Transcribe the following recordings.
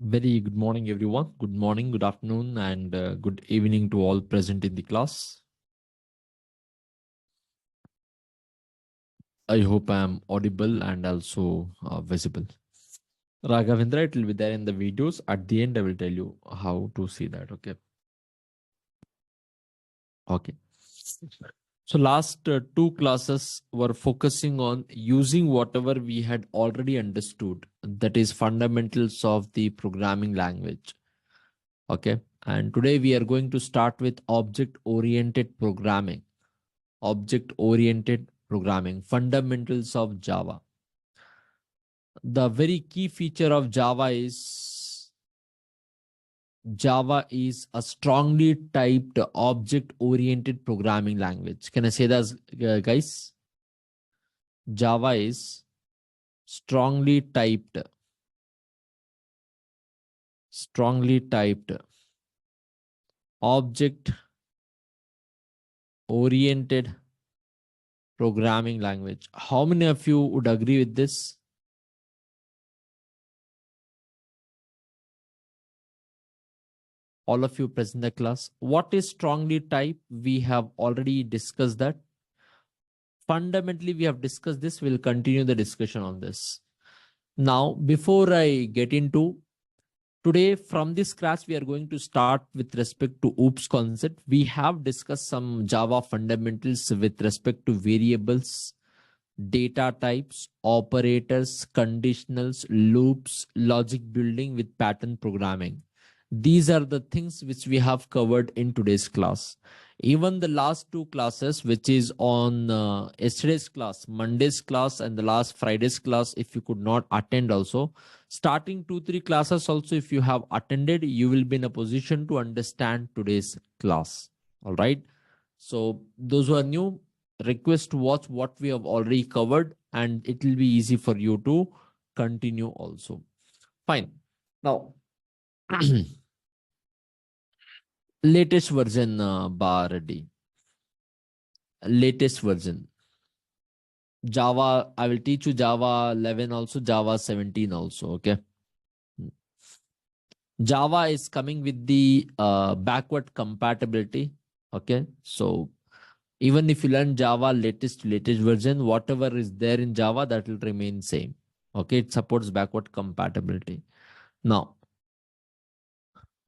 Very good morning, everyone. Good morning, good afternoon, and good evening to all present in the class. I hope I am audible and also visible. Raghavendra, it will be there in the videos. At the end, I will tell you how to see that. Okay. Okay. So last two classes were focusing on using whatever we had already understood. That is fundamentals of the programming language. Okay. And today we are going to start with object-oriented programming. Object-oriented programming, fundamentals of Java. The very key feature of Java is a strongly typed object-oriented programming language. Can I say that, guys? Java is strongly typed object-oriented programming language. How many of you would agree with this? All of you present in the class. What is strongly typed? We have already discussed that. Fundamentally, we have discussed this. We'll continue the discussion on this. Now, before I get into today, from this class, we are going to start with respect to OOPS concept. We have discussed some Java fundamentals with respect to variables, data types, operators, conditionals, loops, logic building with pattern programming. These are the things which we have covered in today's class. Even the last two classes, which is on yesterday's class, Monday's class, and the last Friday's class, if you could not attend also, starting 2-3 classes also, if you have attended, you will be in a position to understand today's class. All right. So those who are new, request to watch what we have already covered, and it will be easy for you to continue also. Fine. Now, latest version bar ready. Latest version. Java, I will teach you Java 11 also, Java 17 also. Okay. Java is coming with the backward compatibility. Okay. So even if you learn Java latest version, whatever is there in Java, that will remain same. Okay. It supports backward compatibility. Now,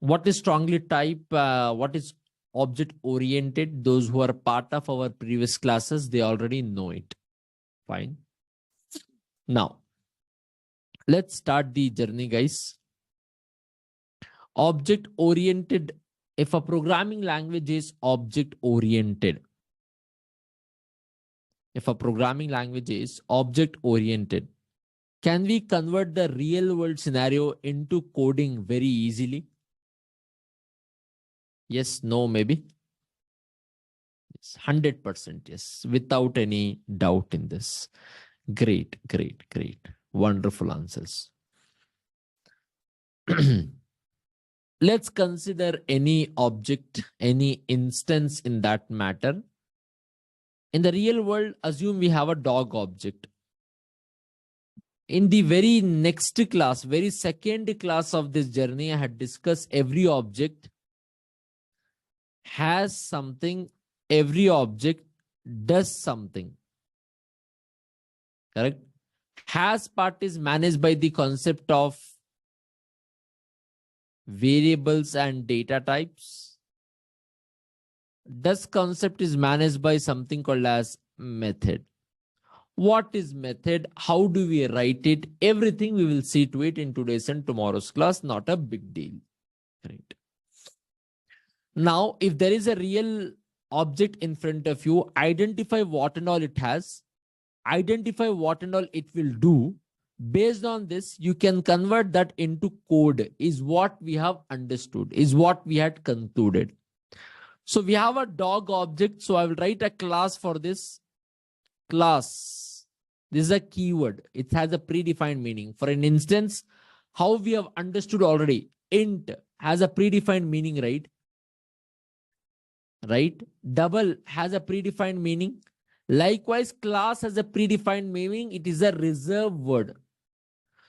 what is strongly type? What is object oriented? Those who are part of our previous classes, they already know it. Fine. Now, let's start the journey, guys. Object oriented. If a programming language is object oriented, can we convert the real world scenario into coding very easily? Yes, no, maybe. Yes, 100% yes, without any doubt in this. Great. Wonderful answers. Let's consider any object, any instance in that matter. In the real world, assume we have a dog object. In the very next class, very second class of this journey, I had discussed every object has something, every object does something. Correct? Has part is managed by the concept of variables and data types. Does concept is managed by something called as method. What is method? How do we write it? Everything we will see to it in today's and tomorrow's class. Not a big deal. Right. Now, if there is a real object in front of you, identify what and all it has. Identify what and all it will do. Based on this, you can convert that into code, is what we have understood, is what we had concluded. So we have a dog object. So I will write a class for this class. This is a keyword. It has a predefined meaning. For an instance, how we have understood already, int has a predefined meaning, right? Right? Double has a predefined meaning. Likewise, class has a predefined meaning. It is a reserved word.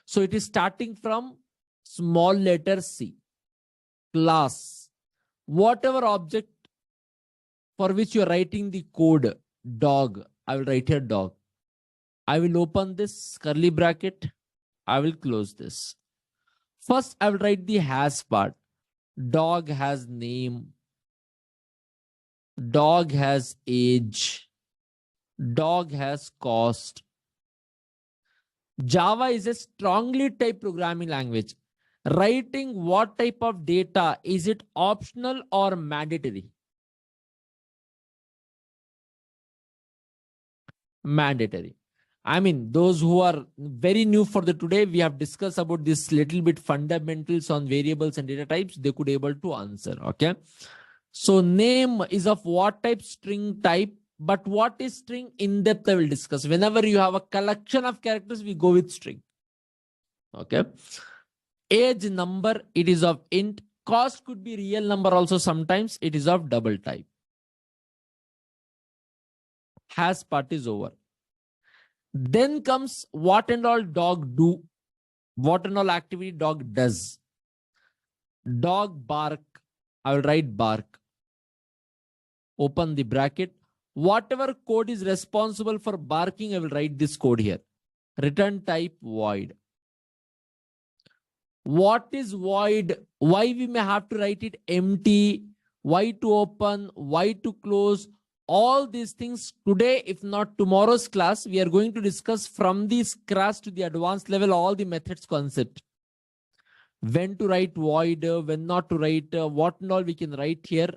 So it is starting from small letter C, class, whatever object for which you're writing the code, dog, I will write here dog. I will open this curly bracket. I will close this. First, I will write the has part. Dog has name. Dog has age. Dog has cost. Java is a strongly typed programming language. Writing what type of data? Is it optional or mandatory? Mandatory. I mean, those who are very new for the today, we have discussed about this little bit fundamentals on variables and data types. They could able to answer. Okay. So name is of what type? String type. But what is string? In depth I will discuss. Whenever you have a collection of characters, we go with string. Okay. Age number, it is of int. Cost could be real number also. Sometimes it is of double type. Has part is over. Then comes what and all dog do. What and all activity dog does. Dog bark. I will write bark. Open the bracket. Whatever code is responsible for barking, I will write this code here. Return type void. What is void? Why we may have to write it empty? Why to open? Why to close? All these things today, if not tomorrow's class, we are going to discuss from the scratch to the advanced level, all the methods concept. When to write void, when not to write, what and all we can write here.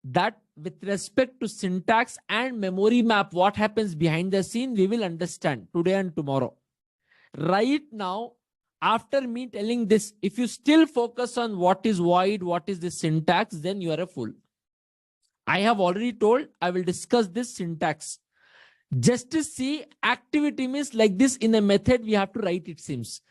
That with respect to syntax and memory map, what happens behind the scene, we will understand today and tomorrow. Right now, after me telling this, if you still focus on what is void, what is the syntax, then you are a fool. I have already told, I will discuss this syntax. Just to see, activity means like this in a method, we have to write, it seems.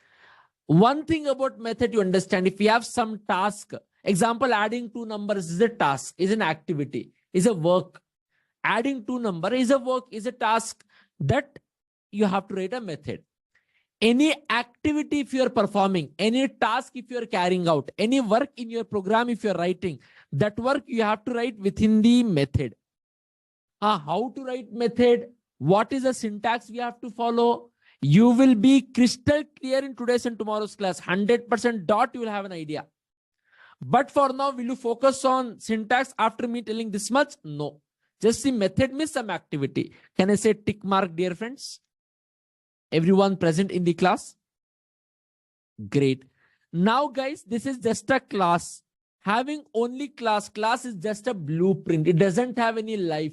One thing about method you understand, if we have some task, example, adding two numbers is a task, is an activity, is a work. Adding two numbers is a work, is a task that you have to write a method. Any activity if you are performing, any task if you are carrying out, any work in your program if you are writing, that work you have to write within the method. How to write method? What is the syntax we have to follow? You will be crystal clear in today's and tomorrow's class. 100% dot you will have an idea. But for now, will you focus on syntax after me telling this much? No. Just the method means some activity. Can I say tick mark, dear friends? Everyone present in the class? Great. Now, guys, this is just a class. Having only class is just a blueprint. It doesn't have any life.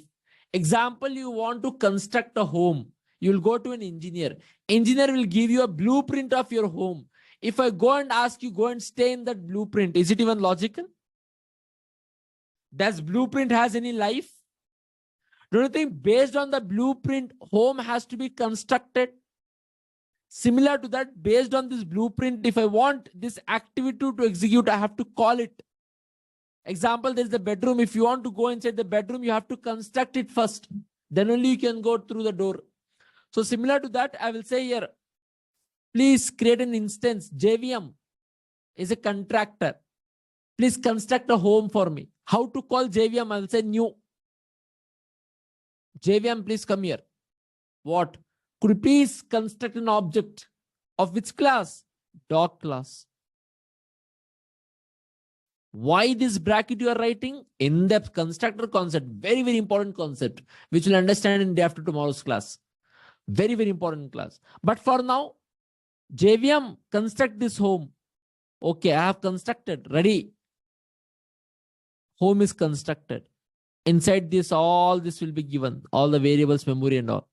Example, you want to construct a home. You'll go to an engineer. Engineer will give you a blueprint of your home. If I go and ask you, go and stay in that blueprint, is it even logical? Does blueprint has any life? Don't you think based on the blueprint, home has to be constructed? Similar to that, based on this blueprint, if I want this activity to execute, I have to call it. Example, there's the bedroom. If you want to go inside the bedroom, you have to construct it first. Then only you can go through the door. So similar to that, I will say here, please create an instance. JVM is a contractor. Please construct a home for me. How to call JVM? I will say new. JVM, please come here. What? Could you please construct an object of which class? Dog class. Why this bracket you are writing? In-depth constructor concept. Very, very important concept, which you'll understand in day after tomorrow's class. Very, very important class. But for now, JVM, construct this home. Okay, I have constructed. Ready. Home is constructed. Inside this, all this will be given. All the variables, memory and all.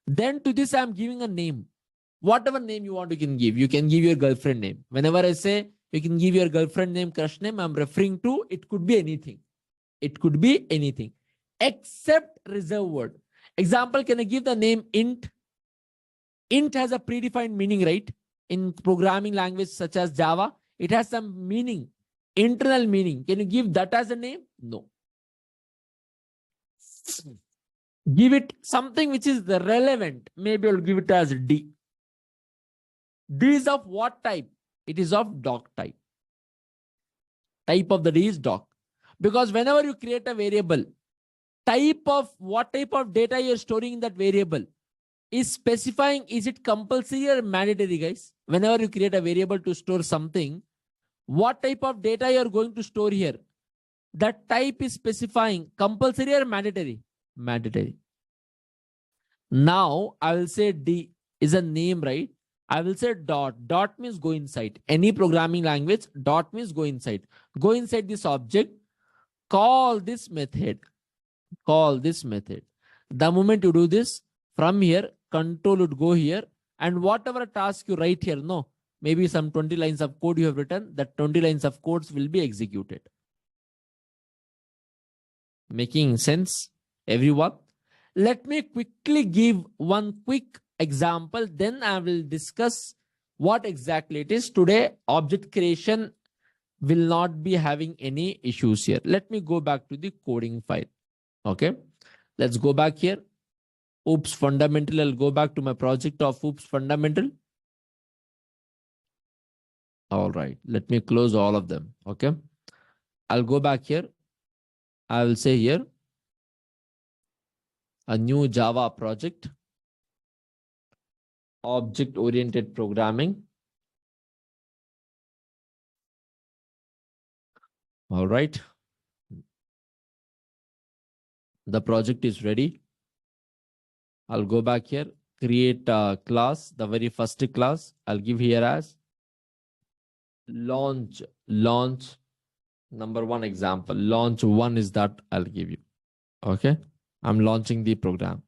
Then to this, I'm giving a name. Whatever name you want, you can give. You can give your girlfriend name. Whenever I say you can give your girlfriend name, crush name, I'm referring to, it could be anything. It could be anything except reserve word. Example, can I give the name int? Int has a predefined meaning, right? In programming language such as Java, it has some meaning, internal meaning. Can you give that as a name? No. Give it something which is relevant. Maybe I'll give it as D. D is of what type? It is of doc type. Type of the D is doc. Because whenever you create a variable, what type of data you're storing in that variable is specifying, is it compulsory or mandatory, guys? Whenever you create a variable to store something, what type of data you're going to store here? That type is specifying compulsory or mandatory? Mandatory. Now I will say D is a name, right? I will say dot. Dot means go inside. Any programming language, dot means go inside. Go inside this object, call this method. Call this method. The moment you do this, from here, control would go here, and whatever task you write here, no, maybe some 20 lines of code you have written, that 20 lines of codes will be executed. Making sense, everyone? Let me quickly give one quick example, then I will discuss what exactly it is. Today, object creation will not be having any issues here. Let me go back to the coding file. Okay, let's go back here. Oops, fundamental. I'll go back to my project of Oops, fundamental. All right, let me close all of them. Okay, I'll go back here. I will say here, a new Java project, object-oriented programming. All right. The project is ready. I'll go back here, create a class, the very first class. I'll give here as launch number one example. Launch one is that I'll give you. Okay. I'm launching the program.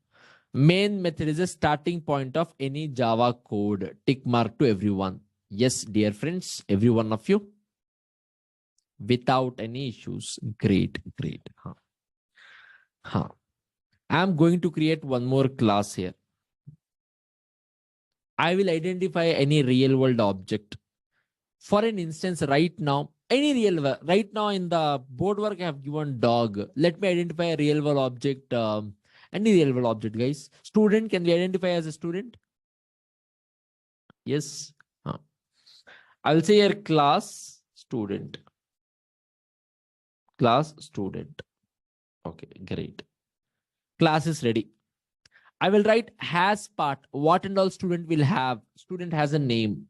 Main method is a starting point of any Java code. Tick mark to everyone. Yes, dear friends, every one of you. Without any issues. Great, great. I'm going to create one more class here. I will identify any real world object. For an instance, right now, any real world, right now in the board work, I have given dog. Let me identify a real world object. Any real world object, guys. Student, can we identify as a student? Yes. I will say here class student. Class student. Okay, great. Class is ready. I will write has part. What and all student will have? Student has a name.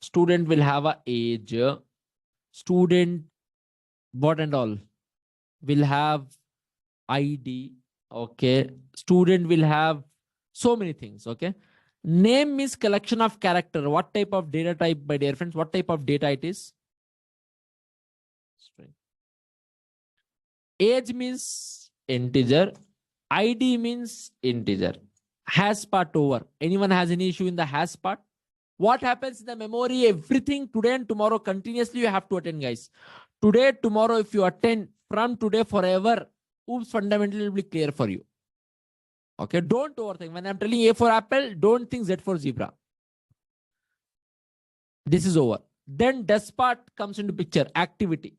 Student will have a age. Student, what and all? Will have ID. Okay. Student will have so many things. Okay. Name is collection of character. What type of data type, my dear friends? What type of data it is? String. Age means integer. ID means integer. Has part over. Anyone has any issue in the has part? What happens in the memory? Everything today and tomorrow continuously you have to attend, guys. Today, tomorrow, if you attend from today forever, Oops fundamental will be clear for you. Okay, don't overthink. When I'm telling A for apple, don't think Z for zebra. This is over. Then does part comes into picture. Activity.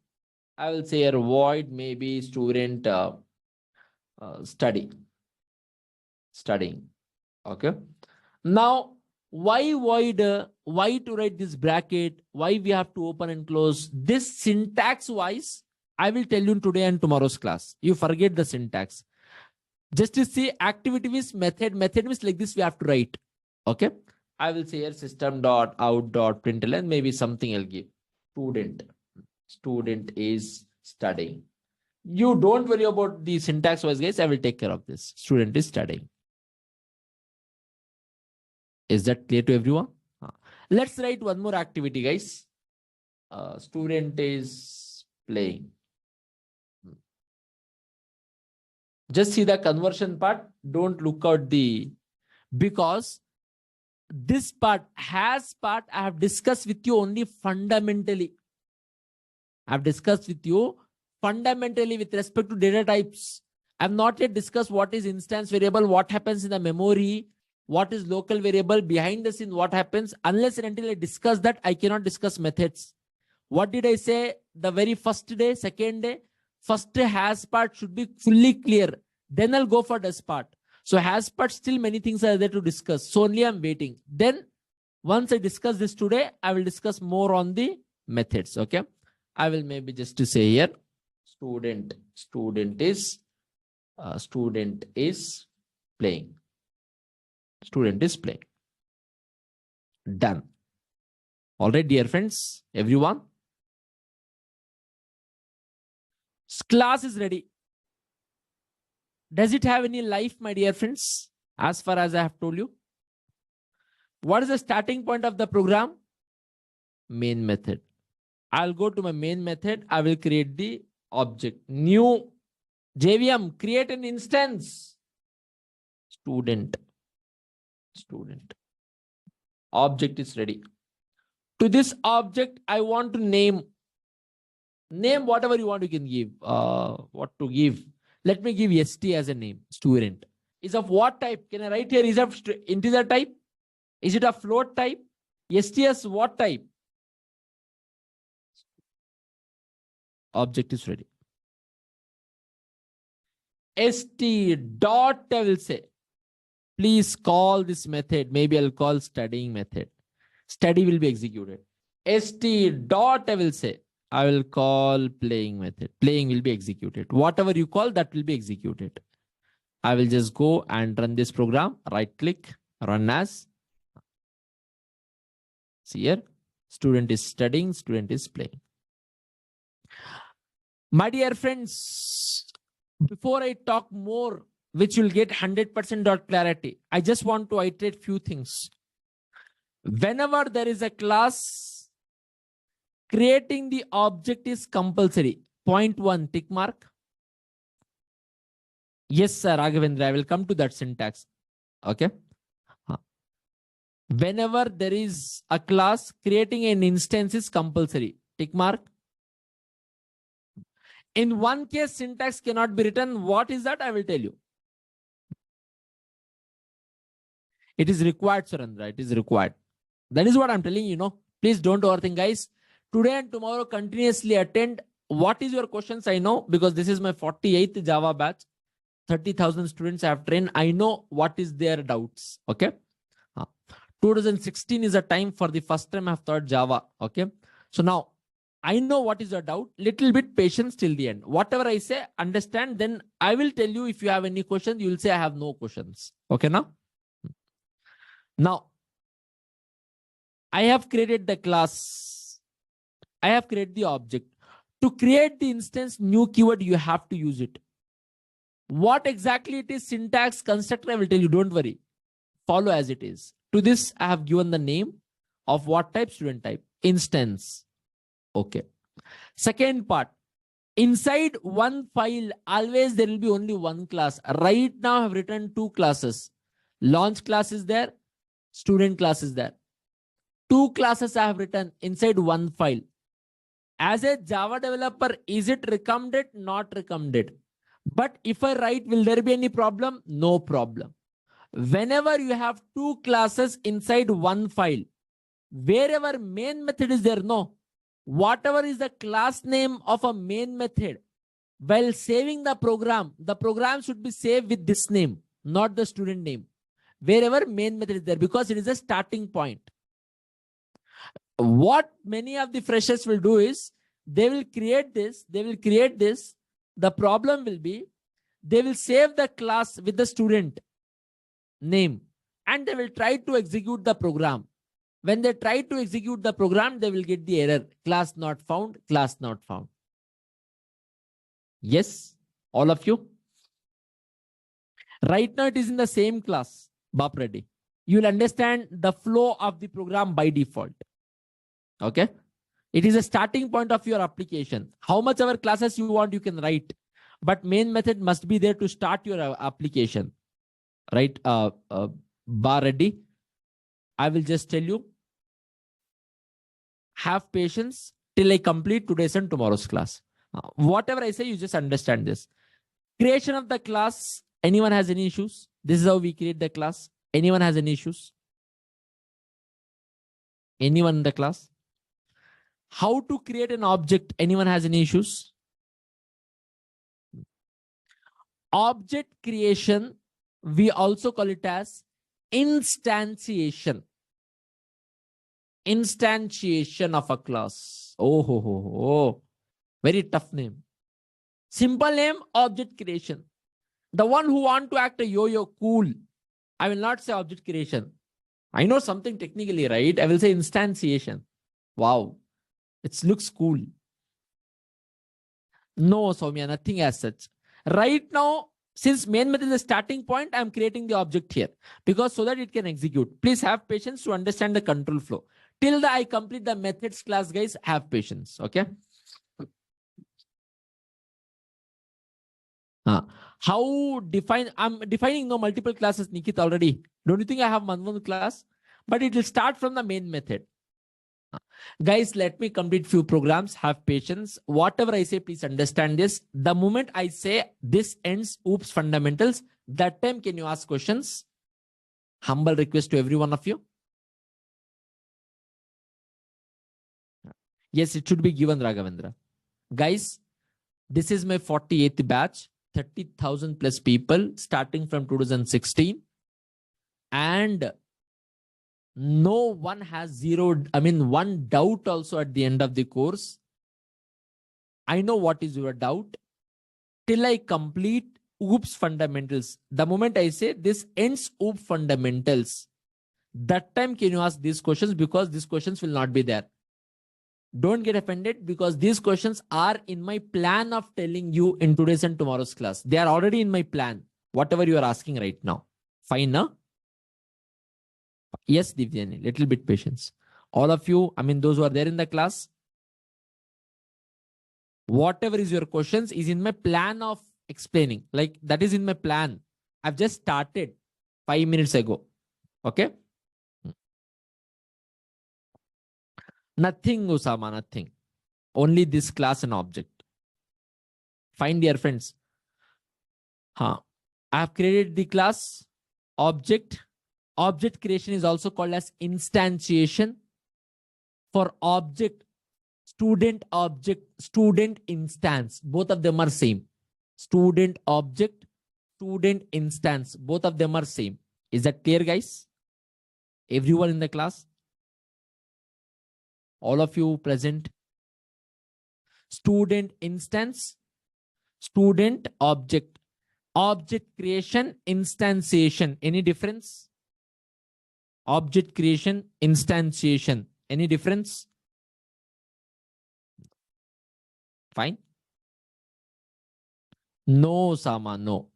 I will say a void, maybe student studying. Okay. Now, why void? Why to write this bracket? Why we have to open and close? This syntax wise, I will tell you today and tomorrow's class. You forget the syntax. Just to see activity means method. Method means like this we have to write. Okay. I will say here system.out.println. Maybe something I'll give. Student. Student is studying. You don't worry about the syntax wise, guys. I will take care of this. Student is studying. Is that clear to everyone? Let's write one more activity, guys. Student is playing. Just see the conversion part. Don't look out the, because this part, has part, I have discussed with you only fundamentally. I've discussed with you fundamentally with respect to data types. I've not yet discussed what is instance variable, what happens in the memory, what is local variable, behind the scene, what happens. Unless and until I discuss that, I cannot discuss methods. What did I say the very first day, second day? First has part should be fully clear. Then I'll go for does part. So has part, still many things are there to discuss. So only I'm waiting. Then Once I discuss this today, I will discuss more on the methods. Okay. I will maybe just to say here, student is playing. Student is playing. Done. All right, dear friends, everyone. Class is ready. Does it have any life, my dear friends? As far as I have told you. What is the starting point of the program? Main method. I'll go to my main method. I will create the object. New JVM, create an instance. Student. Object is ready. To this object, I want to name whatever you want. You can give. What to give? Let me give ST as a name. Student. Is of what type? Can I write here? Is of integer type? Is it a float type? STS what type? Object is ready. ST dot, I will say, please call this method. Maybe I'll call studying method. Study will be executed. ST dot, I will say, I will call playing method. Playing will be executed. Whatever you call, that will be executed. I will just go and run this program. Right click, run as. See here, student is studying, student is playing. My dear friends, before I talk more, which will get 100% clarity, I just want to iterate few things. Whenever there is a class, creating the object is compulsory. Point 1, tick mark. Yes, sir, Raghavendra, I will come to that syntax. Okay. Whenever there is a class, creating an instance is compulsory. Tick mark. In one case, syntax cannot be written. What is that? I will tell you. It is required, Surendra. It is required. That is what I'm telling you. Please don't overthink, guys. Today and tomorrow, continuously attend. What is your questions? I know, because this is my 48th Java batch. 30,000 students I have trained. I know what is their doubts. Okay. 2016 is a time for the first time I've taught Java. Okay. So now I know what is your doubt. Little bit patience till the end. Whatever I say, understand. Then I will tell you if you have any questions. You will say I have no questions. Okay. Now I have created the class. I have created the object. To create the instance, new keyword, you have to use it. What exactly it is, syntax, constructor, I will tell you. Don't worry. Follow as it is. To this, I have given the name of what type? Student type. Instance. Okay. Second part. Inside one file, always there will be only one class. Right now, I have written two classes. Launch class is there. Student class is there. Two classes I have written inside one file. As a Java developer, is it recommended? Not recommended. But if I write, will there be any problem? No problem. Whenever you have two classes inside one file, wherever main method is there, whatever is the class name of a main method, while saving the program should be saved with this name, not the student name. Wherever main method is there, because it is a starting point. What many of the freshers will do is they will create this. The problem will be they will save the class with the student name and they will try to execute the program. When they try to execute the program, they will get the error. Class not found, class not found. Yes, all of you. Right now it is in the same class, Bap Reddy. You will understand the flow of the program by default. Okay. It is a starting point of your application. How much ever classes you want, you can write. But main method must be there to start your application. Right? Bar ready. I will just tell you. Have patience till I complete today's and tomorrow's class. Whatever I say, you just understand this. Creation of the class. Anyone has any issues? This is how we create the class. Anyone has any issues? Anyone in the class? How to create an object? Anyone has any issues? Object creation, we also call it as instantiation. Instantiation of a class. Oh. Very tough name. Simple name, object creation. The one who want to act a yo-yo, cool. I will not say object creation. I know something technically, right? I will say instantiation. Wow. It looks cool. No, Soumya, nothing as such. Right now, since main method is the starting point, I'm creating the object here because so that it can execute. Please have patience to understand the control flow. Till I complete the methods class, guys, have patience. Okay. How define? I'm defining no multiple classes, Nikit, already. Don't you think I have one class? But it will start from the main method. Guys, let me complete few programs. Have patience. Whatever I say, please understand this. The moment I say this ends oops fundamentals, that time can you ask questions? Humble request to every one of you. Yes, it should be given, Raghavendra. Guys, this is my 48th batch, 30,000 plus people starting from 2016. And no one has one doubt also at the end of the course. I know what is your doubt. Till I complete oops fundamentals. The moment I say this ends oops fundamentals, that time can you ask these questions because these questions will not be there. Don't get offended because these questions are in my plan of telling you in today's and tomorrow's class. They are already in my plan. Whatever you are asking right now. Fine, no? Yes, Divyani, little bit patience. All of you, those who are there in the class, whatever is your questions is in my plan of explaining. Like that is in my plan. I've just started 5 minutes ago. Okay. Nothing, Usama, nothing. Only this class and object. Fine, dear friends. I have created the class object. Object creation is also called as instantiation. For object, student object, student instance. Both of them are same. Student object, student instance. Both of them are same. Is that clear, guys? Everyone in the class? All of you present? Student instance, student object. Object creation, instantiation. Any difference? Object creation, instantiation. Any difference? Fine. No, Sama, no.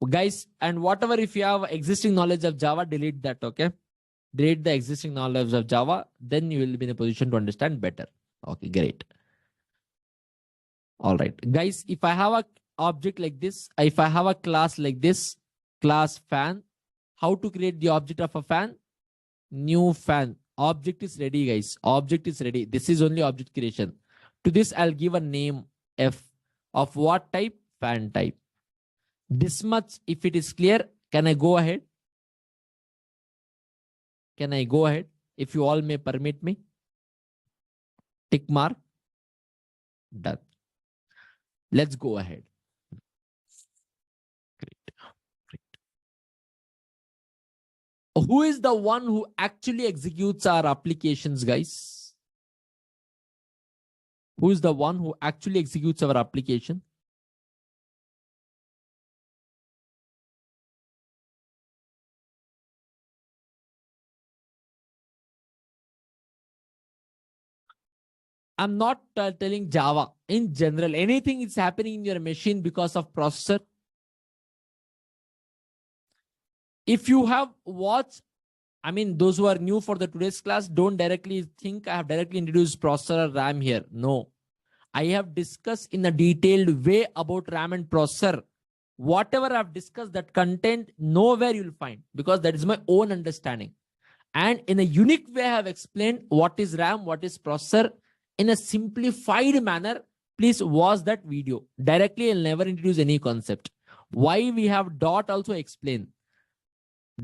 Guys, and whatever, if you have existing knowledge of Java, delete that, okay? Delete the existing knowledge of Java, then you will be in a position to understand better. Okay, great. All right. Guys, if I have a object like this, if I have a class like this, class fan, how to create the object of a fan? New fan. Object is ready, guys. Object is ready. This is only object creation. To this, I'll give a name F of what type? Fan type. This much, if it is clear, can I go ahead? Can I go ahead? If you all may permit me. Tick mark. Done. Let's go ahead. Great. Great. Who is the one who actually executes our applications, guys? Who is the one who actually executes our application? I'm not telling Java. In general, anything is happening in your machine because of processor. If you have watched, those who are new for the today's class, don't directly think I have directly introduced processor or RAM here. No. I have discussed in a detailed way about RAM and processor. Whatever I've discussed, that content, nowhere you'll find because that is my own understanding. And in a unique way, I have explained what is RAM, what is processor in a simplified manner. Please watch that video. Directly, I'll never introduce any concept. Why we have dot also explain.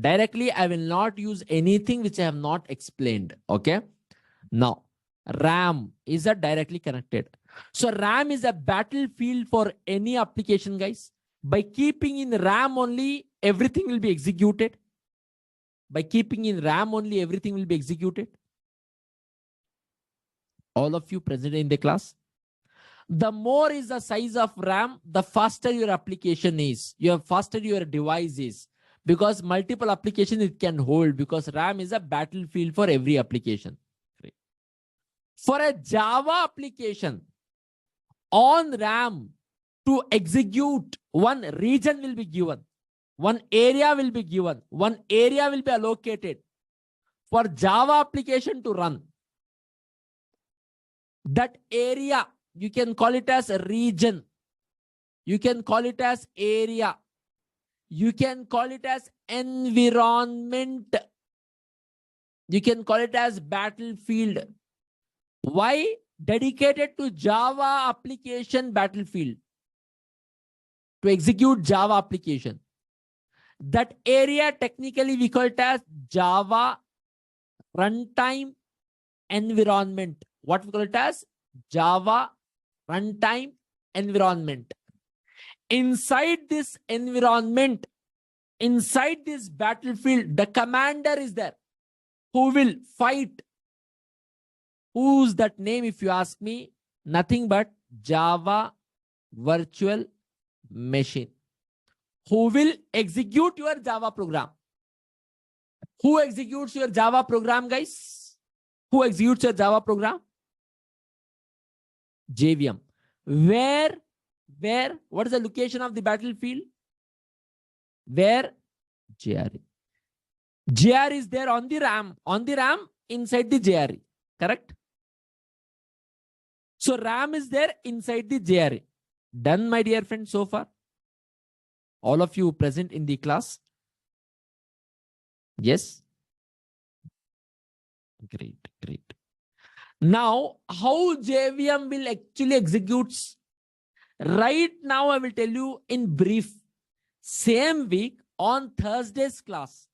Directly, I will not use anything which I have not explained. Okay. Now, RAM is a directly connected. So RAM is a battlefield for any application, guys. By keeping in RAM only, everything will be executed. By keeping in RAM only, everything will be executed. All of you present in the class. The more is the size of RAM, the faster your application is, faster your device is, because multiple applications it can hold, because RAM is a battlefield for every application. For a Java application on RAM to execute, one region will be given, one area will be given, one area will be allocated for Java application to run. That area, you can call it as a region, you can call it as area, you can call it as environment, you can call it as battlefield. Why? Dedicated to Java application battlefield, to execute Java application. That area technically we call it as Java runtime environment. What we call it as? Java runtime environment. Inside this environment, inside this battlefield, the commander is there who will fight. Who's that name if you ask me? Nothing but Java virtual machine, who will execute your Java program. Who executes your Java program, guys? Who executes your Java program? JVM. Where? What is the location of the battlefield? Where? JRE. JRE is there on the RAM. On the RAM, inside the JRE. Correct? So RAM is there inside the JRE. Done, my dear friends, so far? All of you present in the class? Yes? Great, great. Now, how JVM will actually execute? Right now, I will tell you in brief. Same week on Thursday's class.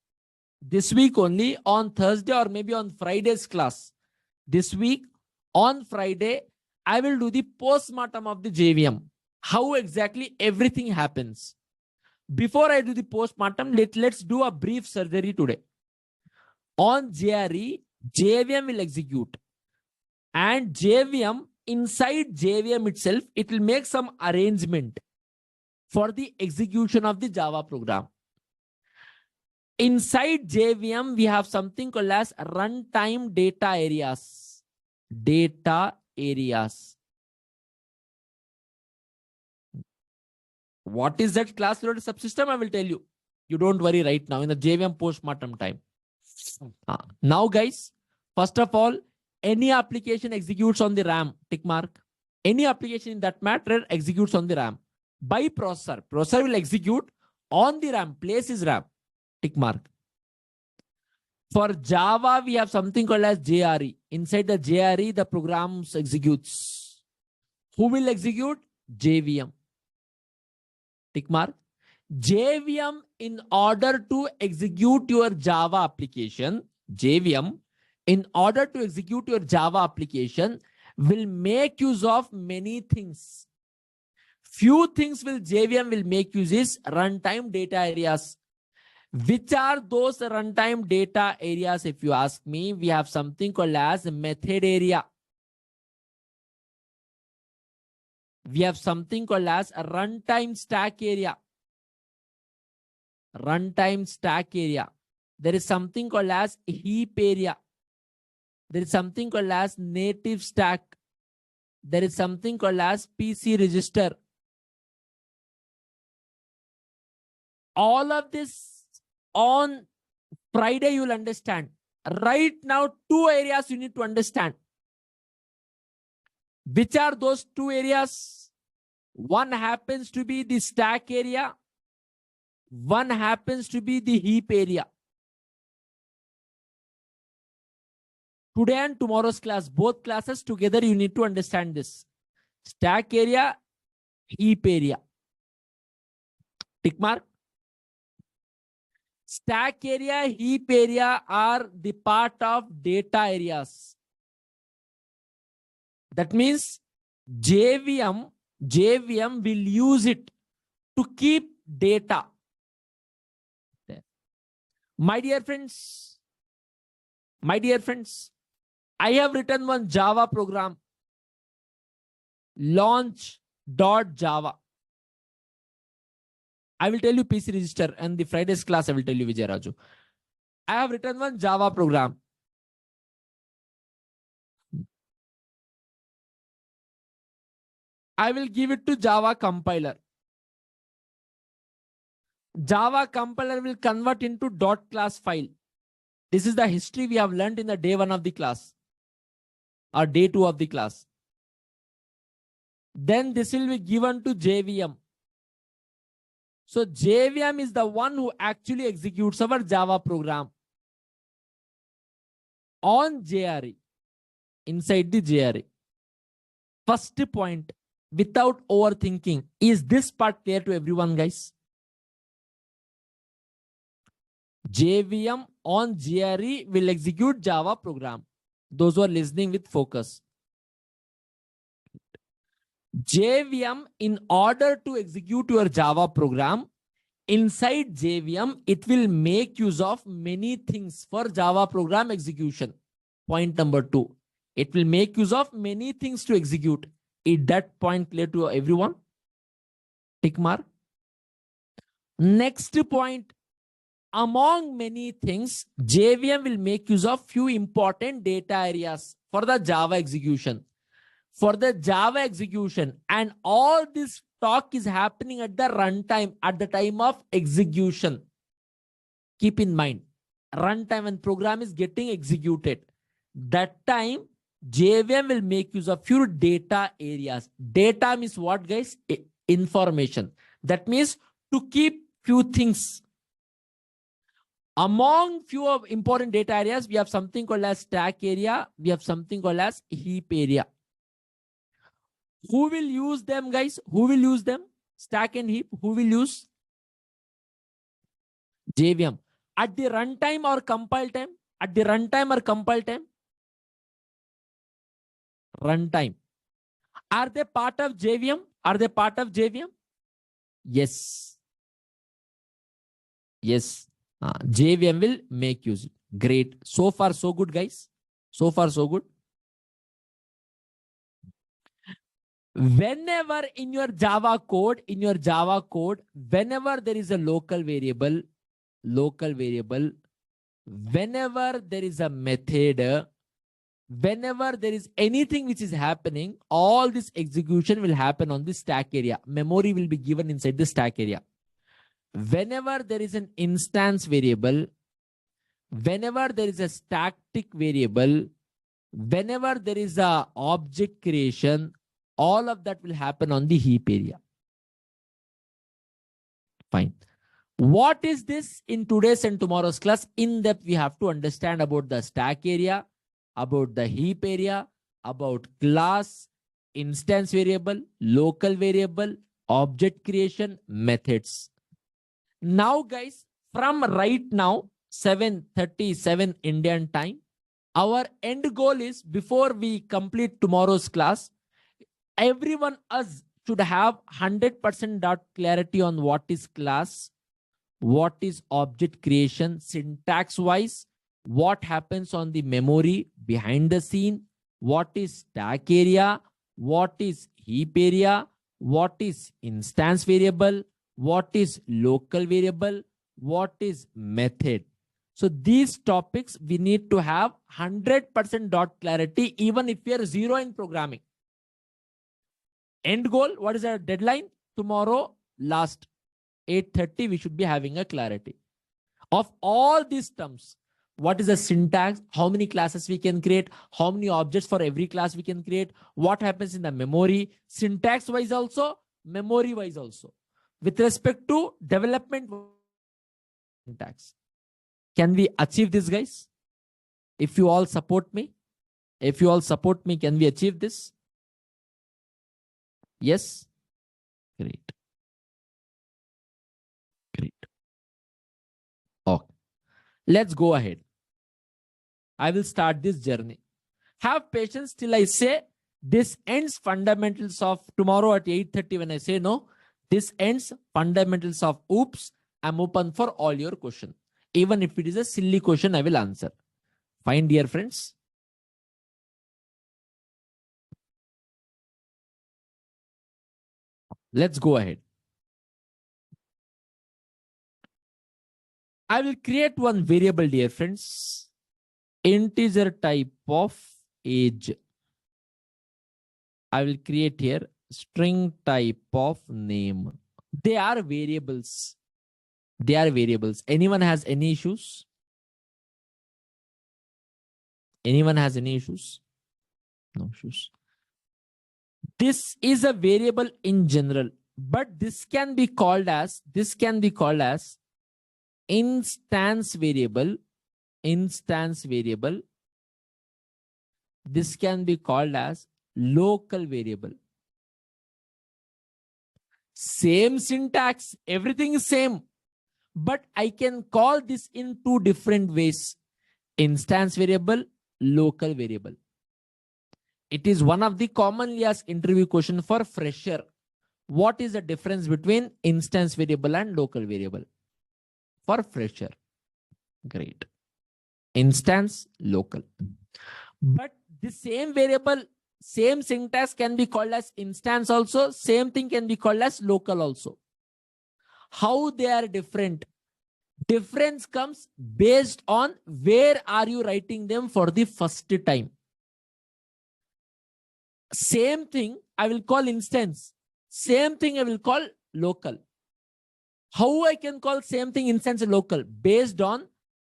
This week only on Thursday or maybe on Friday's class. This week on Friday, I will do the postmortem of the JVM. How exactly everything happens. Before I do the postmortem, let's do a brief surgery today. On JRE, JVM will execute. And JVM, inside JVM itself, it will make some arrangement for the execution of the Java program. Inside JVM, we have something called as runtime data areas. Data areas. What is that class loaded subsystem? I will tell you. You don't worry right now in the JVM postmortem time. Now, guys, first of all, any application executes on the RAM, tick mark. Any application in that matter executes on the RAM by processor. Processor will execute on the RAM, place is RAM, tick mark. For Java, we have something called as JRE. Inside the JRE, the programs executes. Who will execute? JVM. Tick mark. JVM, in order to execute your Java application, JVM, in order to execute your Java application, will make use of many things. Few things will JVM will make use is runtime data areas. Which are those runtime data areas? If you ask me, we have something called as method area. We have something called as a runtime stack area. Runtime stack area. There is something called as heap area. There is something called as native stack. There is something called as PC register. All of this on Friday you will understand. Right now, two areas you need to understand. Which are those two areas? One happens to be the stack area. One happens to be the heap area. Today and tomorrow's class, both classes together, you need to understand this. Stack area, heap area. Tick mark. Stack area, heap area are the part of data areas. That means JVM will use it to keep data. There. My dear friends, I have written one Java program, launch.java. I will tell you PC register and the Friday's class I will tell you Vijay Raju. I have written one Java program. I will give it to Java compiler. Java compiler will convert into .class file. This is the history we have learned in the day 1 of the class or day 2 of the class. Then this will be given to JVM. So JVM is the one who actually executes our Java program on JRE, inside the JRE. First point, without overthinking, is this part clear to everyone, guys? JVM on JRE will execute Java program. Those who are listening with focus. JVM, in order to execute your Java program, inside JVM, it will make use of many things for Java program execution. Point number 2. It will make use of many things to execute. Is that point clear to everyone? Tick mark. Next point. Among many things, JVM will make use of few important data areas for the Java execution. For the Java execution, and all this talk is happening at the runtime, at the time of execution. Keep in mind, runtime when program is getting executed. That time, JVM will make use of few data areas. Data means what, guys? Information. That means to keep few things. Among few of important data areas, we have something called as stack area. We have something called as heap area. Who will use them, guys? Who will use them? Stack and heap. Who will use? JVM. At the runtime or compile time? At the runtime or compile time? Runtime. Are they part of JVM? Are they part of JVM? Yes. Yes. JVM will make use. Great. So far, so good, guys. So far, so good. Whenever in your Java code, whenever there is a local variable, whenever there is a method, whenever there is anything which is happening, all this execution will happen on the stack area. Memory will be given inside the stack area. Whenever there is an instance variable, whenever there is a static variable, whenever there is a object creation, all of that will happen on the heap area. Fine. What is this in today's and tomorrow's class? In depth, we have to understand about the stack area, about the heap area, about class, instance variable, local variable, object creation, methods. Now, guys, from right now, 7:37 Indian time, our end goal is, before we complete tomorrow's class, everyone us should have 100% clarity on what is class, what is object creation, syntax wise, what happens on the memory behind the scene, what is stack area, what is heap area, what is instance variable, what is local variable, what is method. So these topics we need to have 100% clarity, even if we are zero in programming. End goal, what is our deadline? Tomorrow, last 8:30, we should be having a clarity of all these terms. What is the syntax? How many classes we can create? How many objects for every class we can create? What happens in the memory? Syntax wise also, memory wise also. With respect to development syntax. Can we achieve this, guys? If you all support me, can we achieve this? Yes? Great. Great. Okay. Let's go ahead. I will start this journey. Have patience till I say this ends fundamentals of tomorrow at 8:30. When I say no, this ends fundamentals of oops. I'm open for all your questions. Even if it is a silly question, I will answer. Fine, dear friends. Let's go ahead. I will create one variable, dear friends. Integer type of age. I will create here string type of name. They are variables. They are variables. Anyone has any issues? Anyone has any issues? No issues. This is a variable in general, but this can be called as instance variable. Instance variable. This can be called as local variable. Same syntax, everything is same, but I can call this in two different ways. Instance variable, local variable. It is one of the commonly asked interview question for fresher. What is the difference between instance variable and local variable? For fresher. Great. Instance, local. But the same variable, same syntax can be called as instance also. Same thing can be called as local also. How they are different? Difference comes based on where are you writing them for the first time. Same thing I will call instance. Same thing I will call local. How I can call same thing instance and local? Based on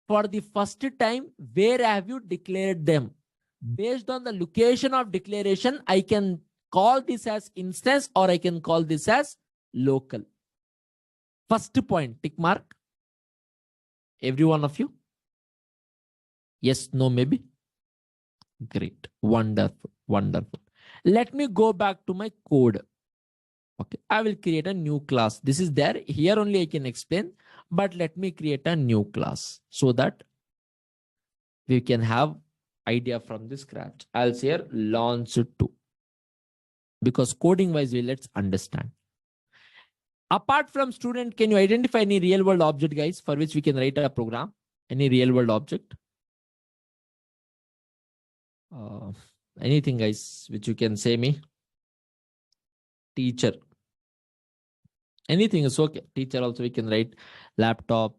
for the first time, where have you declared them? Based on the location of declaration, I can call this as instance or I can call this as local. First point, tick mark. Every one of you? Yes, no, maybe? Great. Wonderful. Wonderful. Let me go back to my code. Okay, I will create a new class. This is there. Here only I can explain, but let me create a new class so that we can have idea from the scratch. I'll say here launch 2 because coding wise, let's understand. Apart from student, can you identify any real world object, guys, for which we can write a program? Any real world object? Uh, Anything, guys, which you can say me? Teacher. Anything is okay. Teacher also we can write laptop,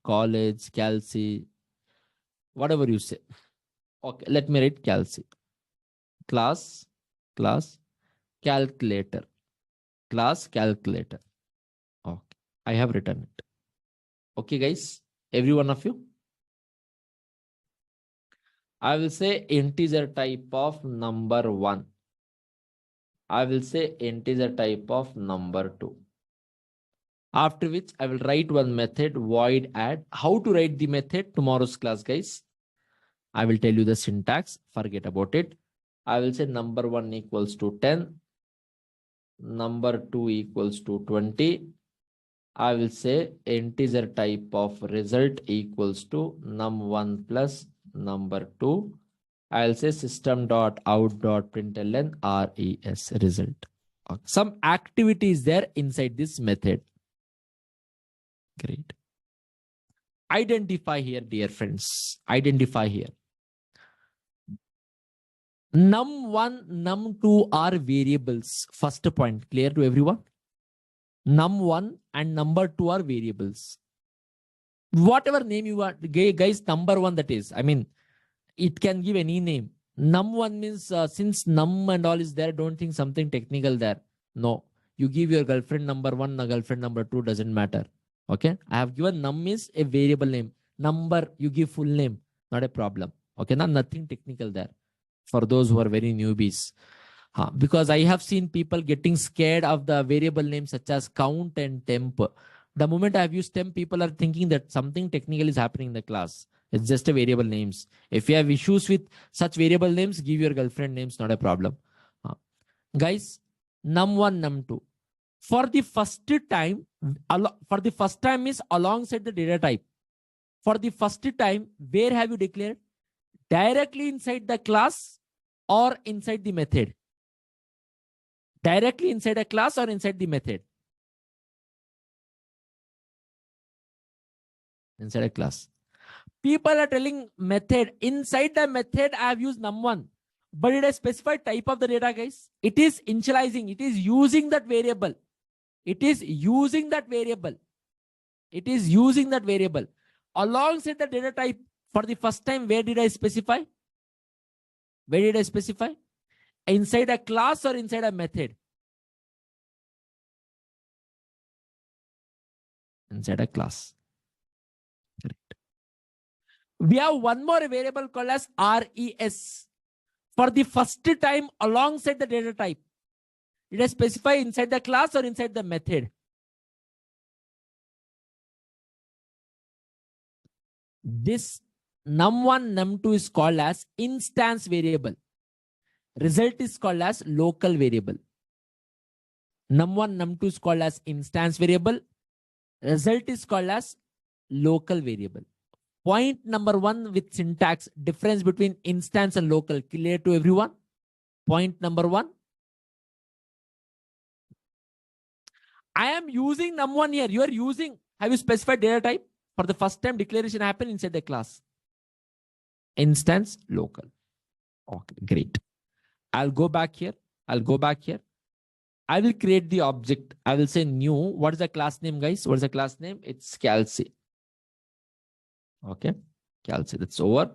college, calci, whatever you say. Okay, let me write calci. Class, calculator. Class, calculator. Okay, I have written it. Okay, guys, every one of you. I will say integer type of number 1. I will say integer type of number 2. After which I will write one method void add. How to write the method? Tomorrow's class, guys. I will tell you the syntax. Forget about it. I will say number 1 equals to 10. Number 2 equals to 20. I will say integer type of result equals to num1 plus number 2. I'll say system.out.println res result. Okay. Some activity is there inside this method. Great. Identify here, dear friends. Identify here. Num1, num2 are variables. First point, clear to everyone? Num1 and number 2 are variables. Whatever name you want, guys, number 1 that is. I mean, it can give any name. Num1 means since num and all is there, don't think something technical there. No, you give your girlfriend number 1, girlfriend number 2, doesn't matter. Okay, I have given num is a variable name. Number, you give full name, not a problem. Okay, now nothing technical there for those who are very newbies. Because I have seen people getting scared of the variable names such as count and temp. The moment I have used temp, people are thinking that something technical is happening in the class. It's just a variable names. If you have issues with such variable names, give your girlfriend names, not a problem. Guys, num1, num2. For the first time is alongside the data type. For the first time, where have you declared? Directly inside the class or inside the method? Directly inside a class or inside the method? Inside a class. People are telling method. Inside the method, I have used num1. But did I specify type of the data, guys? It is initializing. It is using that variable. It is using that variable. It is using that variable. Alongside the data type, for the first time, where did I specify? Where did I specify? Inside a class or inside a method? Inside a class. Correct. We have one more variable called as res. For the first time, alongside the data type, did I specify inside the class or inside the method? This num1, num2 is called as instance variable. Result is called as local variable. Num1, num2 is called as instance variable. Result is called as local variable. Point number one with syntax, difference between instance and local, clear to everyone? Point number one. I am using num1 here. You are using, have you specified data type? For the first time, declaration happened inside the class. Instance, local. Okay, great. I'll go back here. I'll go back here. I will create the object. I will say new. What is the class name, guys? What is the class name? It's Calci. Okay, Calci. That's over.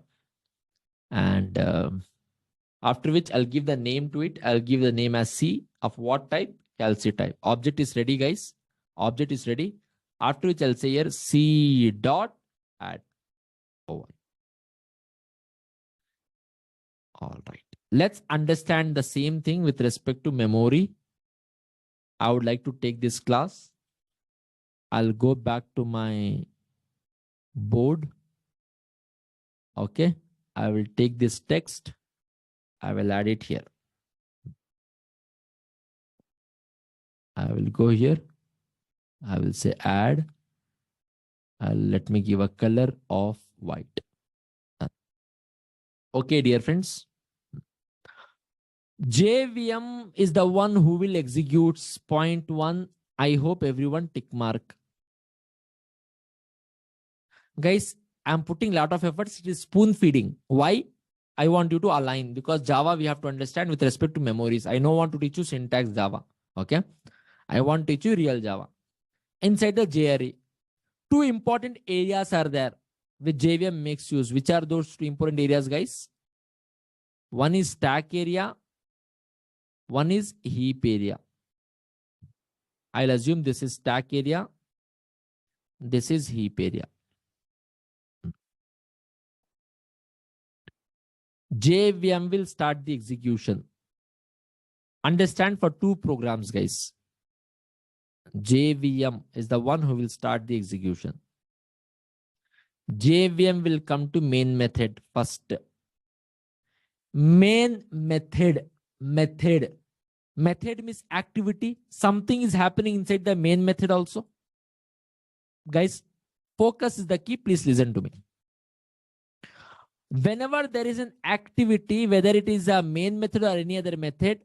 And after which I'll give the name to it. I'll give the name as C of what type? Calci type. Object is ready, guys. Object is ready. After which I'll say here C dot add. Over. All right. Let's understand the same thing with respect to memory. I would like to take this class. I'll go back to my board. Okay. I will take this text. I will add it here. I will go here. I will say add. Let me give a color of white. Okay, dear friends. JVM is the one who will execute point one. I hope everyone tick mark. Guys, I'm putting a lot of efforts. It is spoon feeding. Why? I want you to align because Java we have to understand with respect to memories. I don't want to teach you syntax Java. Okay. I want to teach you real Java. Inside the JRE, two important areas are there which JVM makes use. Which are those two important areas, guys? One is stack area. One is heap area. I'll assume this is stack area. This is heap area. JVM will start the execution. Understand for two programs, guys. JVM is the one who will start the execution. JVM will come to main method first. Main method. Method means activity. Something is happening inside the main method also. Guys, focus is the key. Please listen to me. Whenever there is an activity, whether it is a main method or any other method,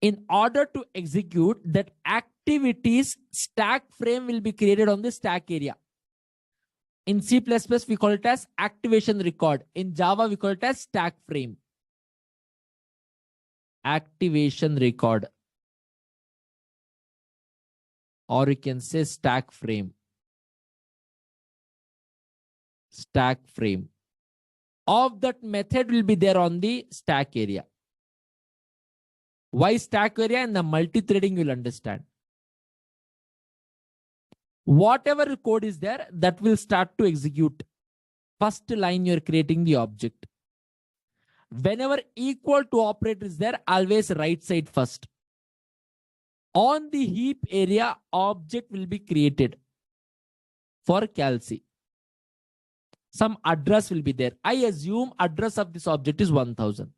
in order to execute that activities, stack frame will be created on the stack area. In C++, we call it as activation record. In Java, we call it as stack frame. Activation record. Or you can say stack frame. Stack frame. Of that method will be there on the stack area. Why stack area? And the multi-threading you'll understand. Whatever code is there, that will start to execute. First line you're creating the object. Whenever equal to operator is there, always right side first. On the heap area, object will be created for Calci. Some address will be there. I assume address of this object is 1000.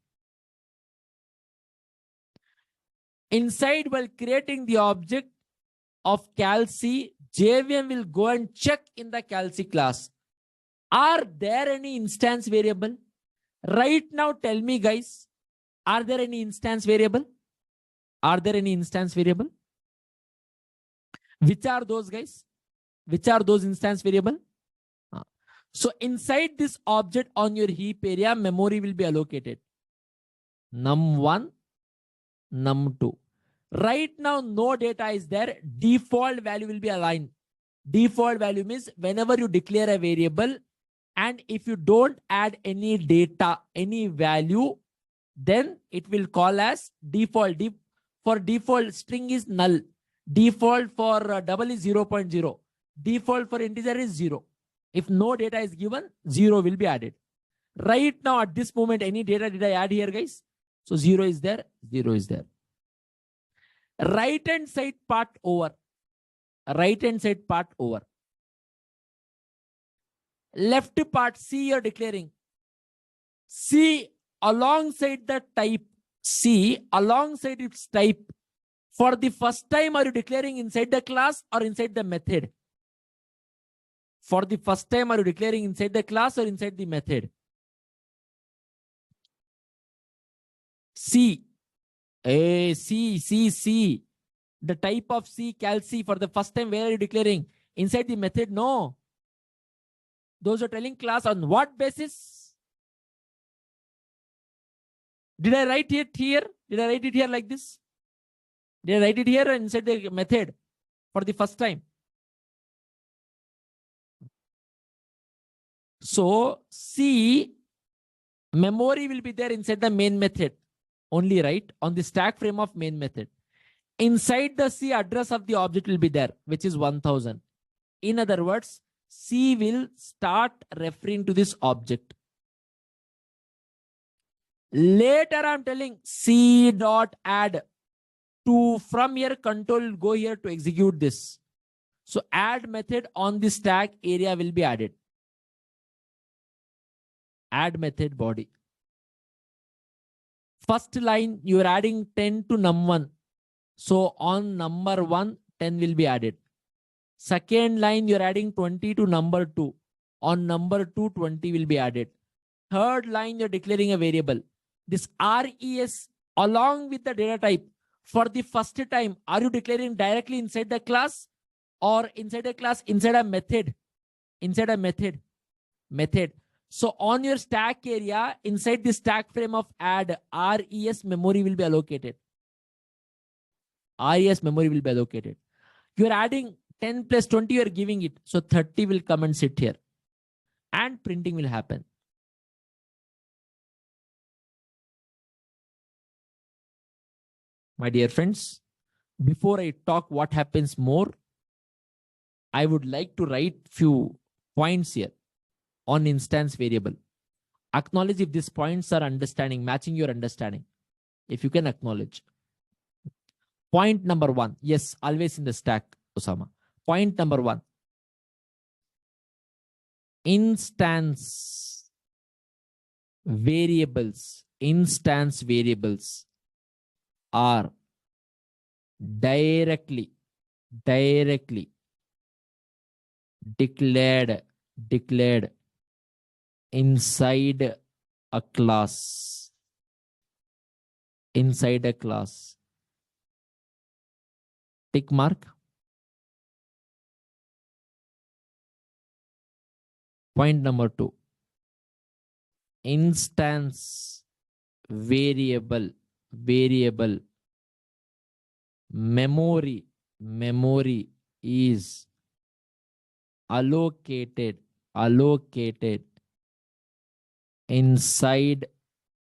Inside, while creating the object of Calci, JVM will go and check in the Calci class. Are there any instance variable? Right now, tell me, guys, are there any instance variable? Are there any instance variable? Which are those, guys? Which are those instance variable? So inside this object on your heap area, memory will be allocated. num1, num2. Right now, no data is there. Default value will be aligned. Default value means whenever you declare a variable and if you don't add any data, any value, then it will call as default. For default, string is null. Default for double is 0.0. Default for integer is 0. If no data is given, 0 will be added. Right now, at this moment, any data did I add here, guys? So 0 is there, 0 is there. Right hand side part over. Right hand side part over. Left part, C you're declaring. C alongside the type. C alongside its type. For the first time, are you declaring inside the class or inside the method? For the first time, are you declaring inside the class or inside the method? C. C. The type of C, cal C, for the first time, where are you declaring? Inside the method? No. Those are telling class on what basis? Did I write it here? Did I write it here like this? Did I write it here inside the method for the first time? So C, memory will be there inside the main method only, right? On the stack frame of main method. Inside the C, address of the object will be there, which is 1000. In other words, C will start referring to this object. Later, I'm telling C dot add to, from here control go here to execute this. So add method on the stack area will be added. Add method body. First line, you're adding 10 to num1. So on number 1, 10 will be added. Second line, you're adding 20 to number 2. On number 2, 20 will be added. Third line, you're declaring a variable. This res along with the data type. For the first time, are you declaring directly inside the class or inside a class, inside a method? Inside a method. Method. So on your stack area, inside the stack frame of add, res memory will be allocated. Res memory will be allocated. You're adding 10 plus 20, you're giving it. So 30 will come and sit here. And printing will happen. My dear friends, before I talk what happens more, I would like to write few points here on instance variable. Acknowledge if these points are understanding, matching your understanding. If you can acknowledge. Point number 1. Yes, always in the stack, Osama. Point number 1. Instance variables. Instance variables are directly declared inside a class. Inside a class. Tick mark. Point number 2. Instance variable memory is allocated inside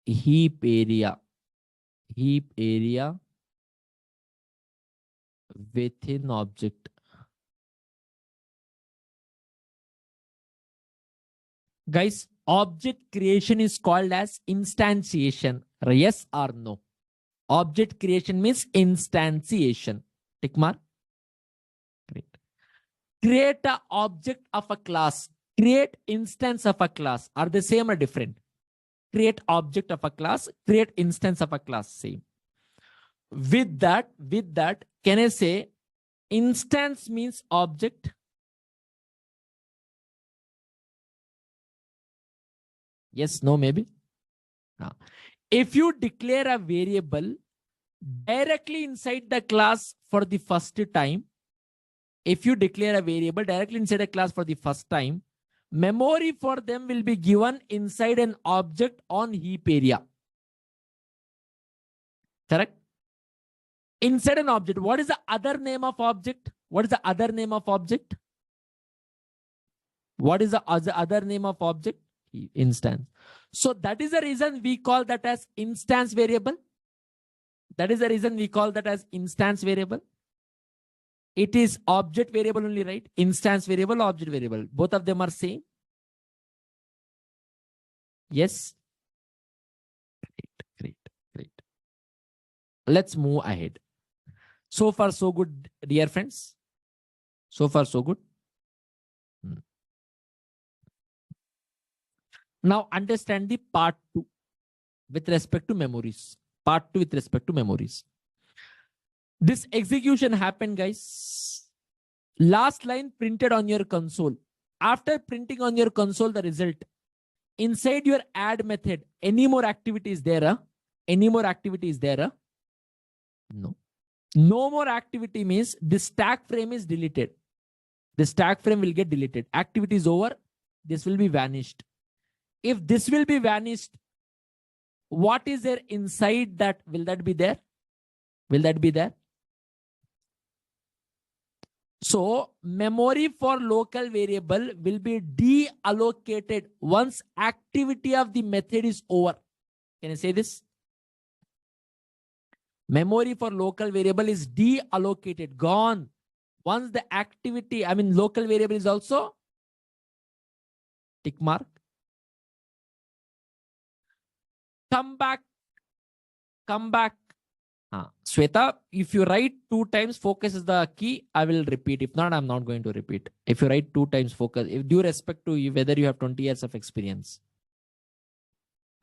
heap area within object. Guys, object creation is called as instantiation. Yes or no? Object creation means instantiation. Tick mark. Great. Create an object of a class. Create instance of a class. Are they same or different? Create object of a class. Create instance of a class. Same. With that, can I say instance means object? Yes, no, maybe. If you declare a variable directly inside the class for the first time, if you declare a variable directly inside a class for the first time, memory for them will be given inside an object on heap area. Correct? Inside an object, what is the other name of object? What is the other name of object? What is the other name of object? Instance. So that is the reason we call that as instance variable. That is the reason we call that as instance variable. It is object variable only, right? Instance variable, object variable. Both of them are same. Yes. Great, great. Let's move ahead. So far, so good, dear friends. So far, so good. Now understand the part 2 with respect to memories. Part 2 with respect to memories. This execution happened, guys. Last line printed on your console. After printing on your console the result, inside your add method, any more activity is there? Any more activity is there? No. No more activity means the stack frame is deleted. The stack frame will get deleted. Activity is over. This will be vanished. If this will be vanished, what is there inside that? Will that be there? Will that be there? So memory for local variable will be deallocated once activity of the method is over. Can I say this? Memory for local variable is deallocated, gone. Once the activity, local variable is also tick mark. Come back. Sweta, if you write 2 times, focus is the key. I will repeat. If not, I'm not going to repeat. If you write 2 times, focus. If due respect to you, whether you have 20 years of experience,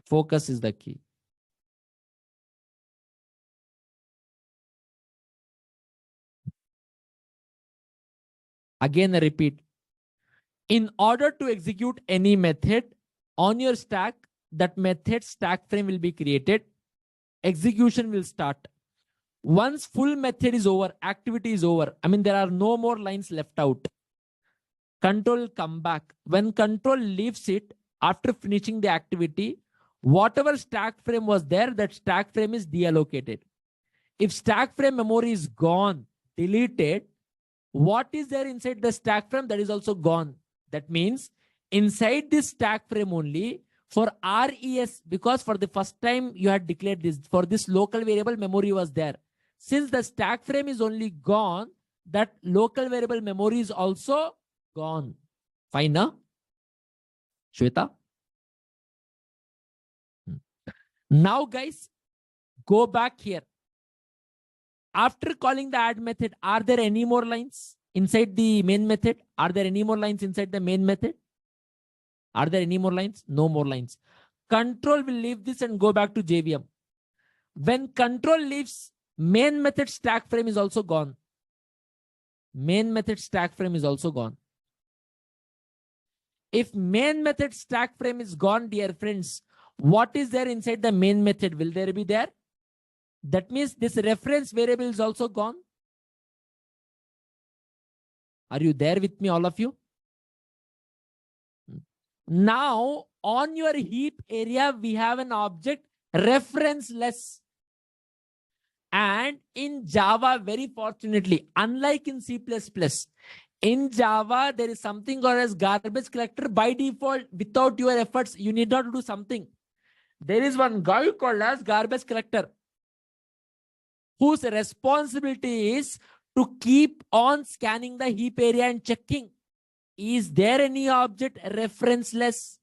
focus is the key. Again, I repeat. In order to execute any method on your stack, that method stack frame will be created. Execution will start. Once full method is over, activity is over. There are no more lines left out. Control will come back. When control leaves it after finishing the activity, whatever stack frame was there, that stack frame is deallocated. If stack frame memory is gone, deleted, what is there inside the stack frame? That is also gone. That means inside this stack frame only for RES, because for the first time you had declared this, for this local variable memory was there. Since the stack frame is only gone, that local variable memory is also gone. Fine, na? Shweta? Now, guys, go back here. After calling the add method, are there any more lines inside the main method? Are there any more lines inside the main method? Are there any more lines? No more lines. Control will leave this and go back to JVM. When control leaves, main method stack frame is also gone. Main method stack frame is also gone. If main method stack frame is gone, dear friends, what is there inside the main method? Will there be there? That means this reference variable is also gone. Are you there with me, all of you? Now, on your heap area, we have an object referenceless. And in Java, very fortunately, unlike in C++, in Java, there is something called as garbage collector. By default, without your efforts, you need not do something. There is one guy called as garbage collector, whose responsibility is to keep on scanning the heap area and checking, is there any object referenceless?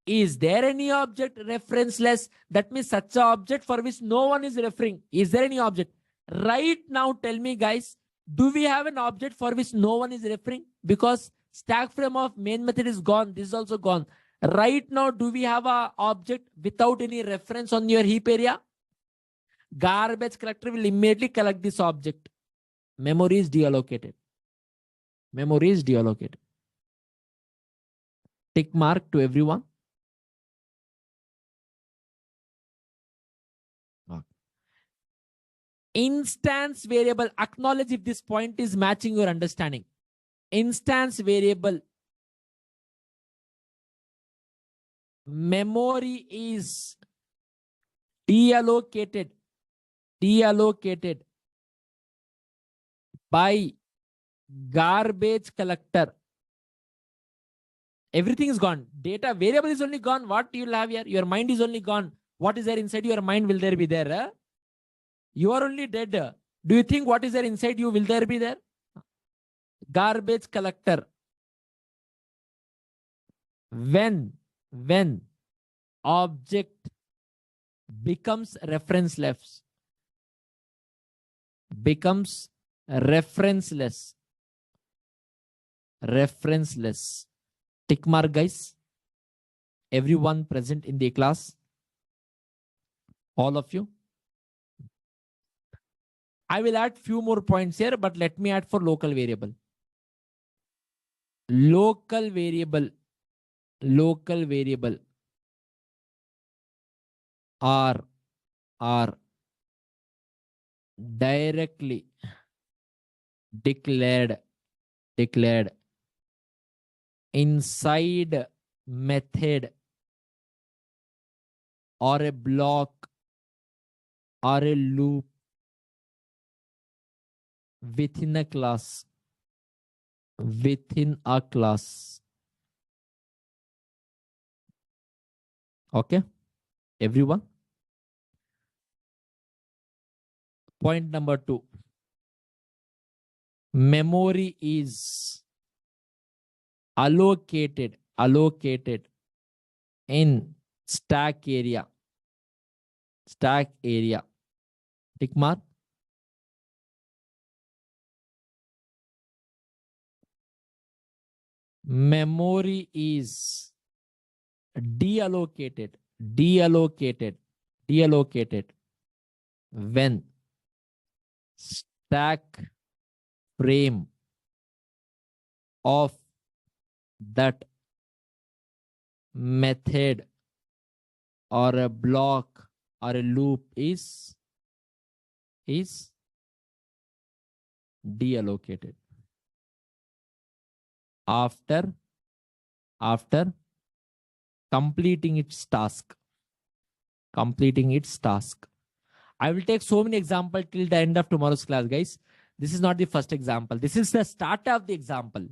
Is there any object referenceless? That means such an object for which no one is referring. Is there any object? Right now, tell me, guys, do we have an object for which no one is referring? Because stack frame of main method is gone. This is also gone. Right now, do we have an object without any reference on your heap area? Garbage collector will immediately collect this object. Memory is deallocated. Memory is deallocated. Tick mark to everyone. Instance variable, acknowledge if this point is matching your understanding. Instance variable, memory is deallocated deallocated by garbage collector. Everything is gone. Data variable is only gone. What you will have here? Your mind is only gone. What is there inside your mind? Will there be there? You are only dead. Do you think what is there inside you? Will there be there? Garbage collector. When object becomes referenceless, referenceless. Tick mark, guys. Everyone present in the class, all of you. I will add few more points here, but let me add for local variable. Local variable are directly declared inside method or a block or a loop within a class. Okay, everyone. Point number 2. Memory is allocated in stack area. Tick mark. Memory is deallocated when stack frame of that method or a block or a loop is deallocated after completing its task. I will take so many examples till the end of tomorrow's class, guys. This is not the first example. This is the start of the example.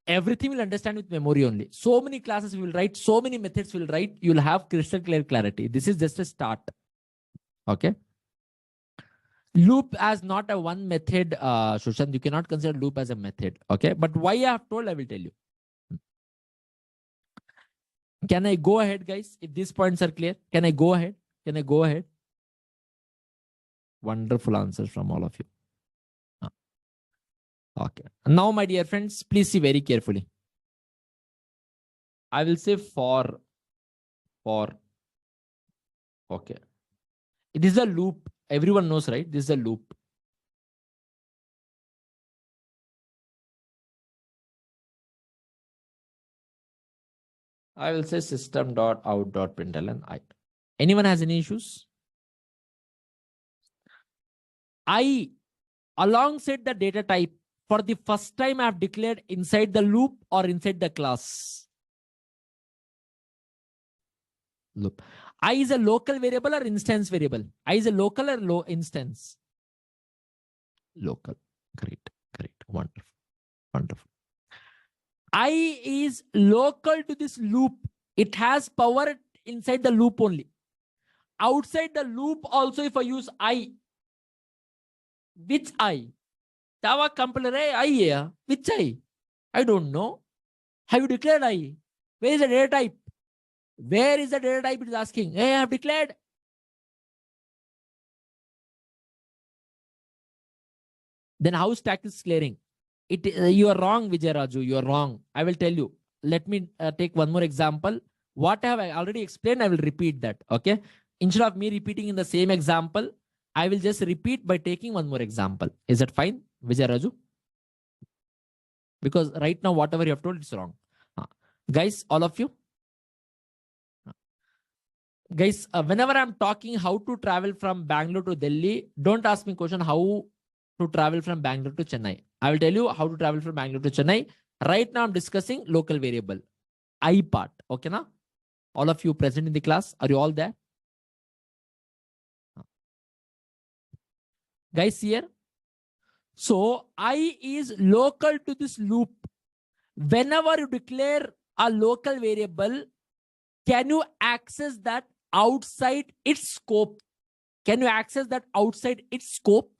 Everything will understand with memory only. So many classes we will write, so many methods we will write. You will have crystal clear clarity. This is just a start. Okay. Loop as not a one method, Shushan. You cannot consider loop as a method. Okay. But why I have told, I will tell you. Can I go ahead, guys? If these points are clear, can I go ahead? Wonderful answers from all of you. Okay. Now, my dear friends, please see very carefully. I will say for. Okay. It is a loop. Everyone knows, right? This is a loop. I will say system.out.println. Anyone has any issues? I, alongside the data type, for the first time I have declared inside the loop or inside the class. Loop. I is a local variable or instance variable? I is a local or low instance? Local. Great. Wonderful. I is local to this loop. It has power inside the loop only. Outside the loop also, if I use I, which I? Java compiler, I, which I? I don't know. Have you declared I? Where is the data type? Where is the data type? It is asking. Hey, I have declared. Then how stack is clearing? You are wrong, Vijay Raju. You are wrong. I will tell you. Let me take one more example. What I have already explained, I will repeat that. Okay. Instead of me repeating in the same example, I will just repeat by taking one more example. Is that fine, Vijay Raju? Because right now, whatever you have told, it's wrong. Guys, all of you. Guys, whenever I'm talking how to travel from Bangalore to Delhi, don't ask me question how to travel from Bangalore to Chennai. I will tell you how to travel from Bangalore to Chennai. Right now, I'm discussing local variable. I part. Okay, na? All of you present in the class, are you all there? Guys, here. So I is local to this loop. Whenever you declare a local variable, can you access that outside its scope? Can you access that outside its scope?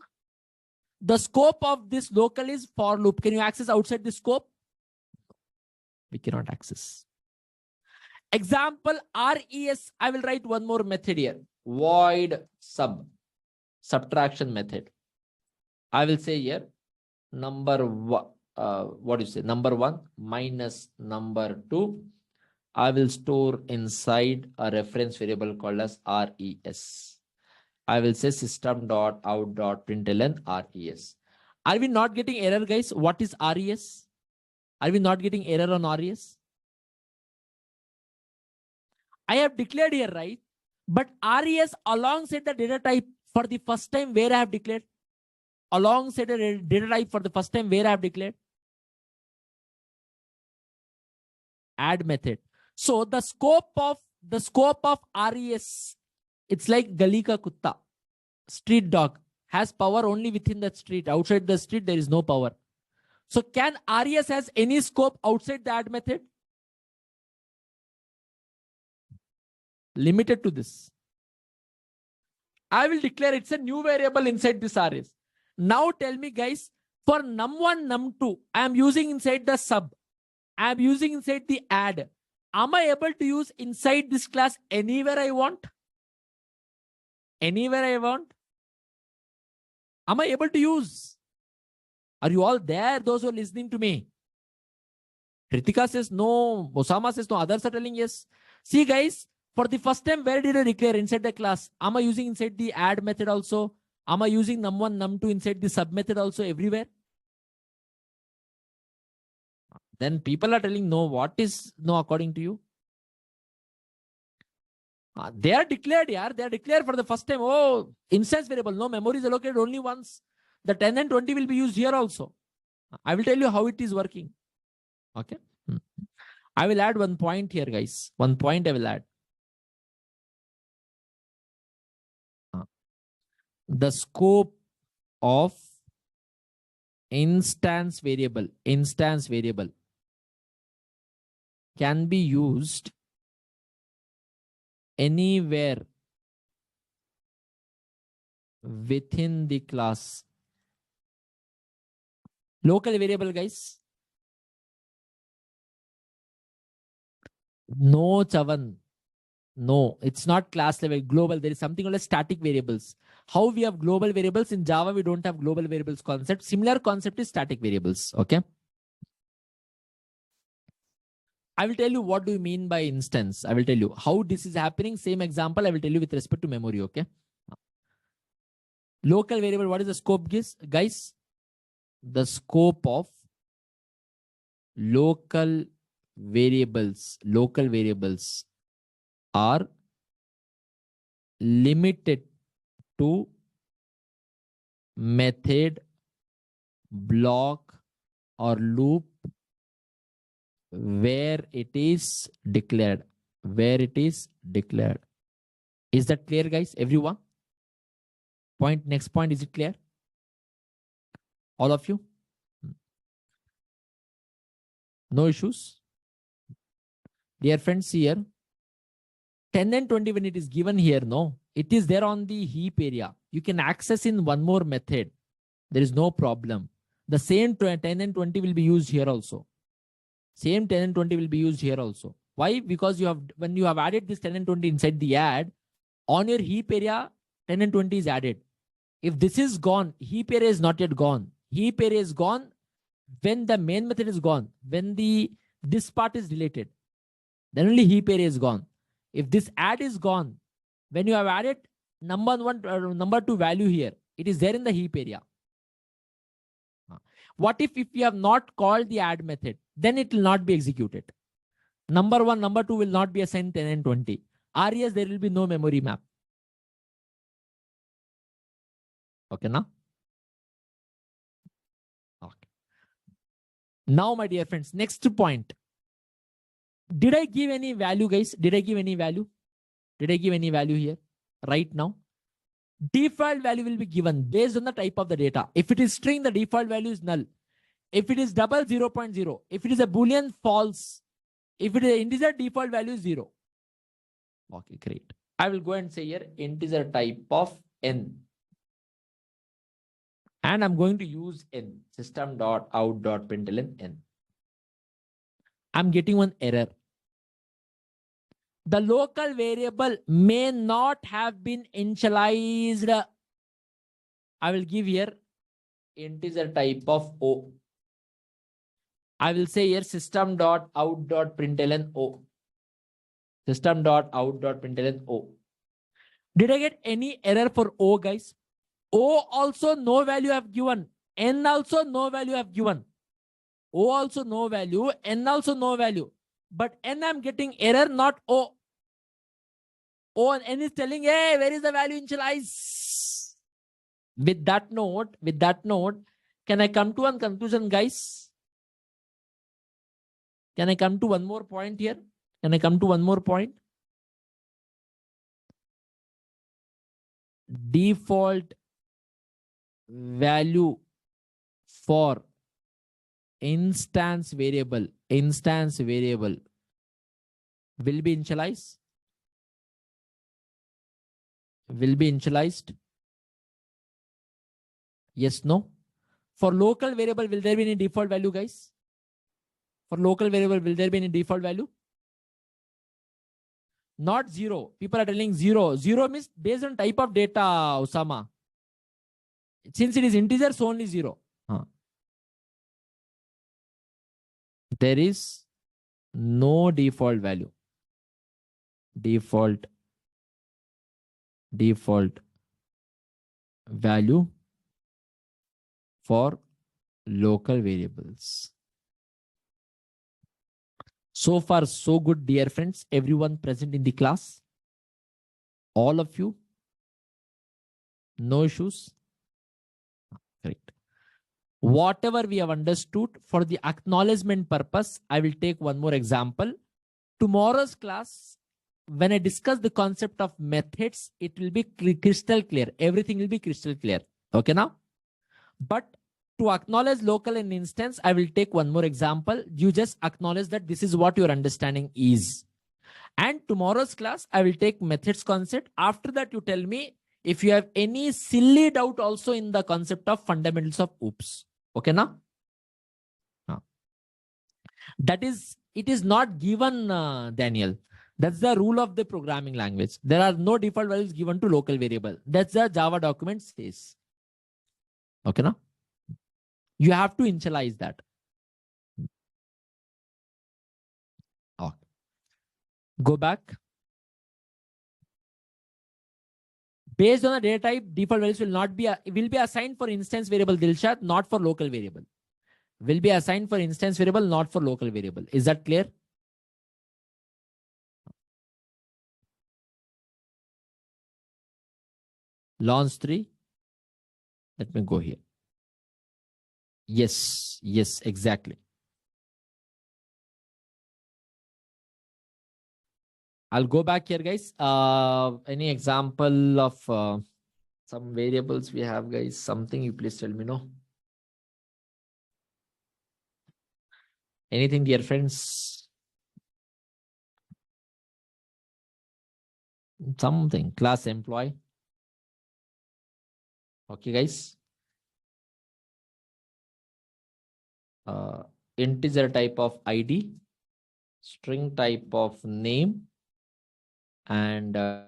The scope of this local is for loop. Can you access outside the scope? We cannot access. Example RES. I will write one more method here. Void subtraction method. I will say here number one. What do you say? Number one minus number two. I will store inside a reference variable called as RES. I will say system.out.println RES. Are we not getting error, guys? What is RES? Are we not getting error on RES? I have declared here, right? But RES alongside the data type for the first time where I have declared. Alongside the data type for the first time where I have declared. Add method. So the scope of RES, it's like gali ka kutta, street dog, has power only within that street. Outside the street, there is no power. So can RES has any scope outside the add method? Limited to this. I will declare it's a new variable inside this RES. Now tell me, guys, for num1, num2, I am using inside the sub. I am using inside the add. Am I able to use inside this class anywhere I want? Anywhere I want? Am I able to use? Are you all there, those who are listening to me? Ritika says no. Osama says no. Others are telling yes. See, guys, for the first time, where did I declare inside the class? Am I using inside the add method also? Am I using num1, num2 inside the sub method also everywhere? Then people are telling no. What is no according to you? They are declared, yeah. They are declared for the first time. Oh, instance variable. No, memory is allocated only once. The 10 and 20 will be used here also. I will tell you how it is working. Okay. I will add one point here, guys. One point I will add. The scope of instance variable can be used anywhere within the class. Local variable, guys. No, Chavan. No, it's not class level. Global. There is something called as static variables. How we have global variables in Java, we don't have global variables concept. Similar concept is static variables. Okay. I will tell you what do you mean by instance. I will tell you how this is happening. Same example I will tell you with respect to memory. Okay. Local variable. What is the scope, guys? The scope of local variables are limited to method, block, or loop where it is declared. Is that clear, guys? Everyone? Next point, is it clear? All of you? No issues? Dear friends, here 10 and 20, when it is given here, no, it is there on the heap area. You can access in one more method. There is no problem. The same 10 and 20 will be used here also. Same 10 and 20 will be used here also. Why? Because you have, when you have added this 10 and 20 inside the add, on your heap area, 10 and 20 is added. If this is gone, heap area is not yet gone. Heap area is gone when the main method is gone. When this part is deleted, then only heap area is gone. If this add is gone, when you have added number 1, number 2 value here, it is there in the heap area. What if you have not called the add method? Then it will not be executed. Number 1, number 2 will not be assigned 10 and 20. RES, there will be no memory map. Okay, now? Okay. Now, my dear friends, next point. Did I give any value, guys? Did I give any value? Did I give any value here? Right now? Default value will be given based on the type of the data. If it is string, the default value is null. If it is double, 0.0. If it is a Boolean, false. If it is an integer, default value is 0. Okay, great. I will go and say here integer type of n. And I'm going to use n, system.out.println n. I'm getting one error. The local variable may not have been initialized. I will give here integer type of O. I will say here system.out.println O. System.out.println O. Did I get any error for O, guys? O also no value I have given. N also no value I have given. O also no value. N also no value. But N I'm getting error, not O. O and N is telling, hey, where is the value initialize? With that note, can I come to one conclusion, guys? Can I come to one more point here? Can I come to one more point? Default value for instance variable will be initialized. Will be initialized. Yes, no. For local variable, will there be any default value, guys? For local variable, will there be any default value? Not 0. People are telling 0. 0 means based on type of data, Osama. Since it is integers, only 0. There is no default value. Default value for local variables. So far, so good, dear friends. Everyone present in the class. All of you. No issues. Correct. Whatever we have understood, for the acknowledgement purpose, I will take one more example. Tomorrow's class, when I discuss the concept of methods, it will be crystal clear. Everything will be crystal clear. Okay now? But to acknowledge local and instance, I will take one more example. You just acknowledge that this is what your understanding is. And tomorrow's class, I will take methods concept. After that, you tell me if you have any silly doubt also in the concept of fundamentals of OOPS. Okay now? That is, it is not given, Daniel. That's the rule of the programming language. There are no default values given to local variable. That's the Java document says. Okay now? You have to initialize that. Okay. Go back. Based on the data type, default values will be assigned for instance variable Dilshad, not for local variable. Will be assigned for instance variable, not for local variable. Is that clear? Launch 3. Let me go here. Yes, exactly. I'll go back here, guys. Any example of some variables we have, guys? Something you please tell me, no? Anything, dear friends? Something. Class employee. Okay, guys. Integer type of ID, string type of name, and am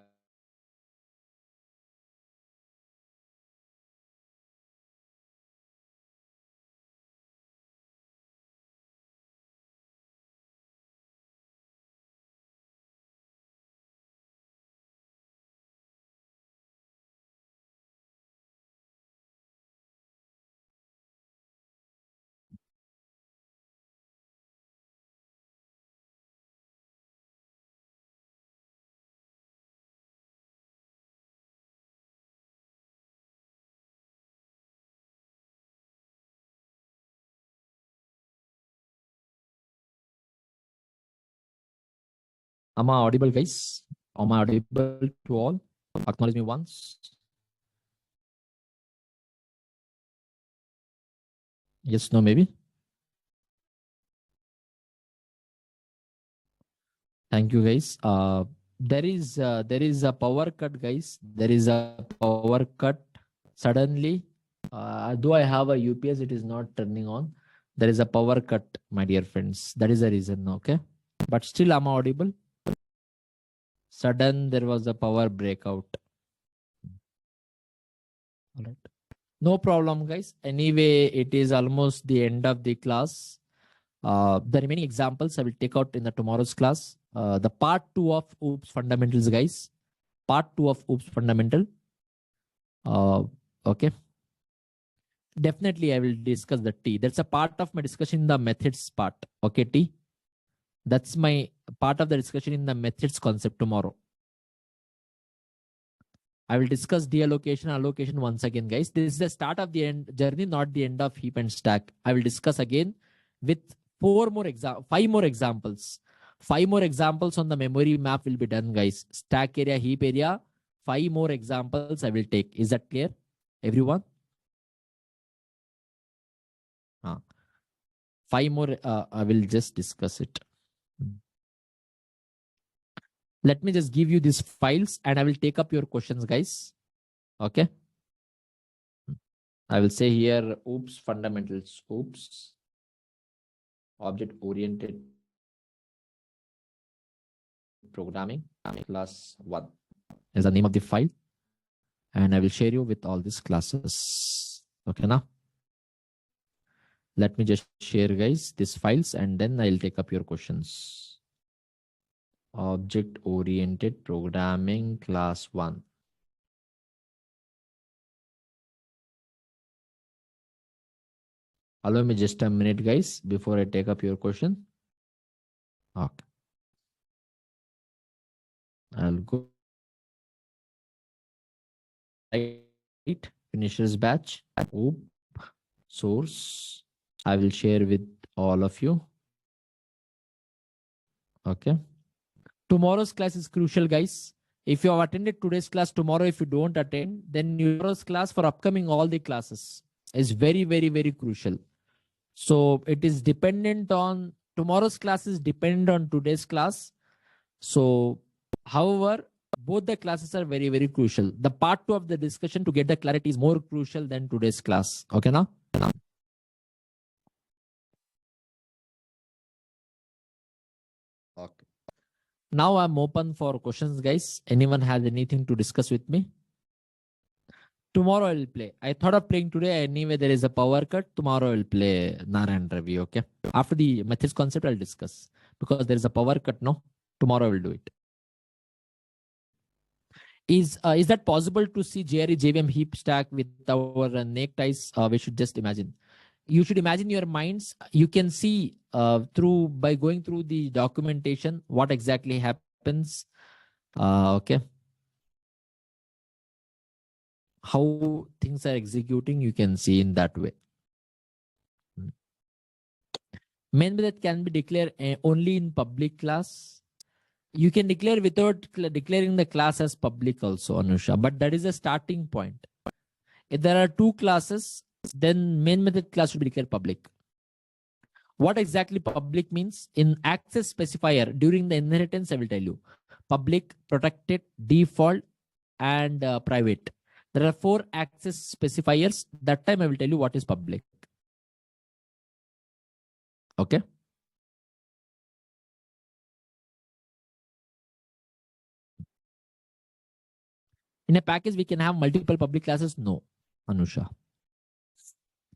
I audible, guys? Am I audible to all? Acknowledge me once. Yes, no, maybe. Thank you, guys. There is a power cut, guys. There is a power cut. Suddenly, though I have a UPS, it is not turning on. There is a power cut, my dear friends. That is the reason. Okay, but still I'm audible. Sudden, there was a power breakout. All right. No problem, guys. Anyway, it is almost the end of the class. The remaining examples I will take out in the tomorrow's class. The part 2 of OOPS fundamentals, guys. Part 2 of OOPS fundamental. Okay. Definitely, I will discuss the T. That's a part of my discussion in the methods part. Okay, T. That's my part of the discussion in the methods concept tomorrow. I will discuss deallocation, allocation once again, guys. This is the start of the end journey, not the end of heap and stack. I will discuss again with five more examples. Five more examples on the memory map will be done, guys. Stack area, heap area. Five more examples I will take. Is that clear, everyone? Five more. I will just discuss it. Let me just give you these files and I will take up your questions, guys. Okay. I will say here, OOPS fundamentals, OOPS, object oriented programming, class 1 is the name of the file. And I will share you with all these classes. Okay, now. Let me just share, guys, these files and then I'll take up your questions. Object oriented programming, class 1. Allow me just a minute, guys, before I take up your question. Okay. I'll go right, finishers batch, OOP, source. I will share with all of you. Okay. Tomorrow's class is crucial, guys. If you have attended today's class, tomorrow, if you don't attend, then tomorrow's class for upcoming all the classes is very, very, very crucial. So it is dependent on tomorrow's class is dependent on today's class. So, however, both the classes are very, very crucial. The part 2 of the discussion to get the clarity is more crucial than today's class. Okay, now? Okay. Now I'm open for questions, guys. Anyone has anything to discuss with me? Tomorrow I will play. I thought of playing today. Anyway, there is a power cut. Tomorrow I will play Narayan Ravi. Okay. After the methods concept, I'll discuss because there is a power cut. No, tomorrow I will do it. Is that possible to see JRE JVM heap stack with our neckties? We should just imagine. You should imagine your minds. You can see through by going through the documentation what exactly happens. Okay. How things are executing, you can see in that way. Main method can be declared only in public class. You can declare without declaring the class as public also, Anusha, but that is a starting point. If there are two classes, then main method class should be declared public. What exactly public means? In access specifier during the inheritance, I will tell you. Public, protected, default, and private. There are 4 access specifiers. That time I will tell you what is public. Okay. In a package, we can have multiple public classes. No, Anusha.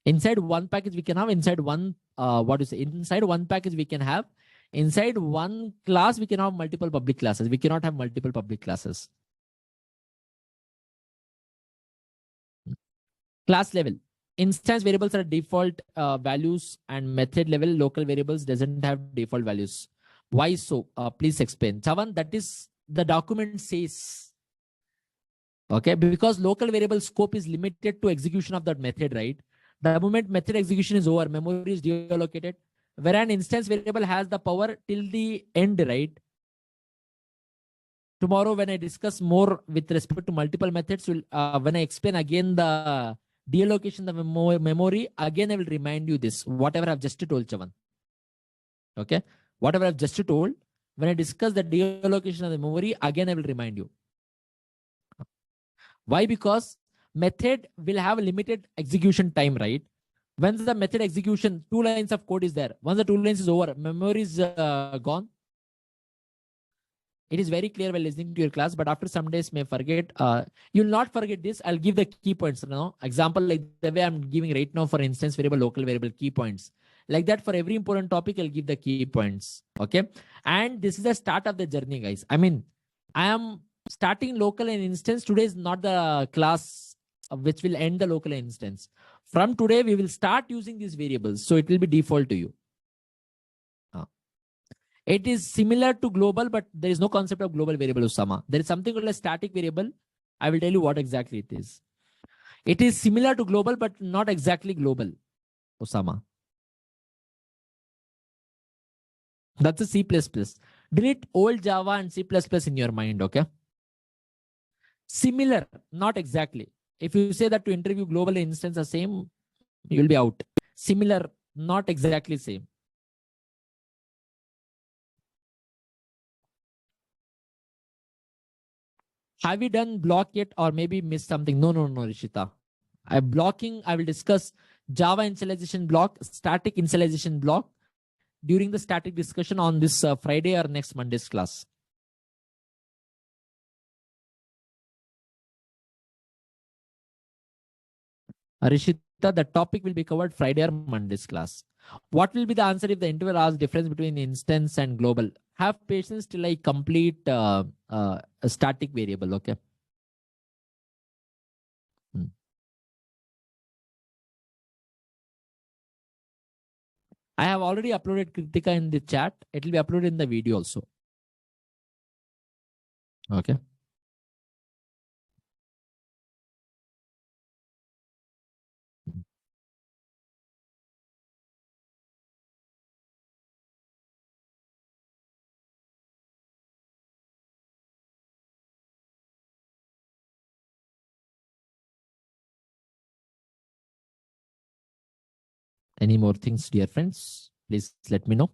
Inside one package, we can have inside one, what is it? Inside one package, we can have inside one class, we can have multiple public classes. We cannot have multiple public classes. Class level. Instance variables are default values and method level local variables doesn't have default values. Why so? Please explain. Chavan, that is the document says. Okay, because local variable scope is limited to execution of that method, right? The moment method execution is over, memory is deallocated. Where an instance variable has the power till the end, right? Tomorrow, when I discuss more with respect to multiple methods, when I explain again the Deallocation of the memory, again I will remind you this, whatever I've just told, Chavan. Okay, whatever I've just told, when I discuss the deallocation of the memory, again I will remind you. Why? Because method will have a limited execution time, right? Once the method execution, 2 lines of code is there. Once the 2 lines is over, memory is gone. It is very clear while listening to your class, but after some days may forget. You'll not forget this. I'll give the key points now. Example like the way I'm giving right now for instance variable, local variable, key points. Like that for every important topic, I'll give the key points. Okay. And this is the start of the journey, guys. I mean, I am starting local and instance. Today is not the class which will end the local instance. From today, we will start using these variables. So it will be default to you. It is similar to global, but there is no concept of global variable, Usama. There is something called a static variable. I will tell you what exactly it is. It is similar to global, but not exactly global, Usama. That's a C++. Delete old Java and C++ in your mind, okay? Similar, not exactly. If you say that to interview global instance are same, you'll be out. Similar, not exactly same. Have you done block yet or maybe missed something? No, Rishita. Blocking, I will discuss Java initialization block, static initialization block during the static discussion on this Friday or next Monday's class. Rishita, the topic will be covered Friday or Monday's class. What will be the answer if the interviewer asks difference between instance and global? Have patience till I complete a static variable, okay? Hmm. I have already uploaded Kritika in the chat. It will be uploaded in the video also. Okay. Any more things, dear friends? Please let me know.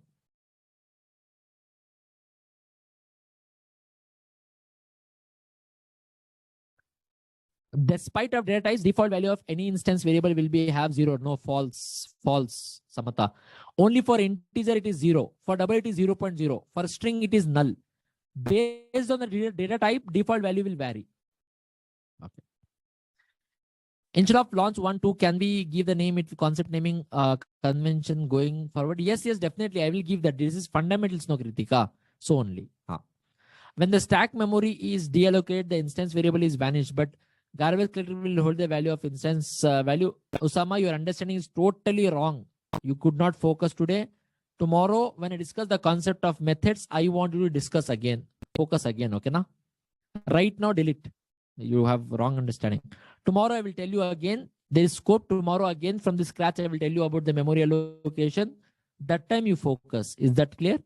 Despite of data types, default value of any instance variable will be have 0. No, false, Samata. Only for integer it is 0. For double it is 0.0. For string it is null. Based on the data type, default value will vary. Okay. Instead of launch 1, 2, can we give the name, it concept naming convention going forward? Yes, definitely. I will give that. This is fundamentals, no Kritika. So only. When the stack memory is deallocated, the instance variable is vanished, but garbage collector will hold the value of instance value. Usama, your understanding is totally wrong. You could not focus today. Tomorrow, when I discuss the concept of methods, I want you to discuss again. Focus again, okay? Na? Right now, delete. You have wrong understanding. Tomorrow, I will tell you again. There is scope tomorrow again from the scratch. I will tell you about the memory allocation. That time you focus. Is that clear?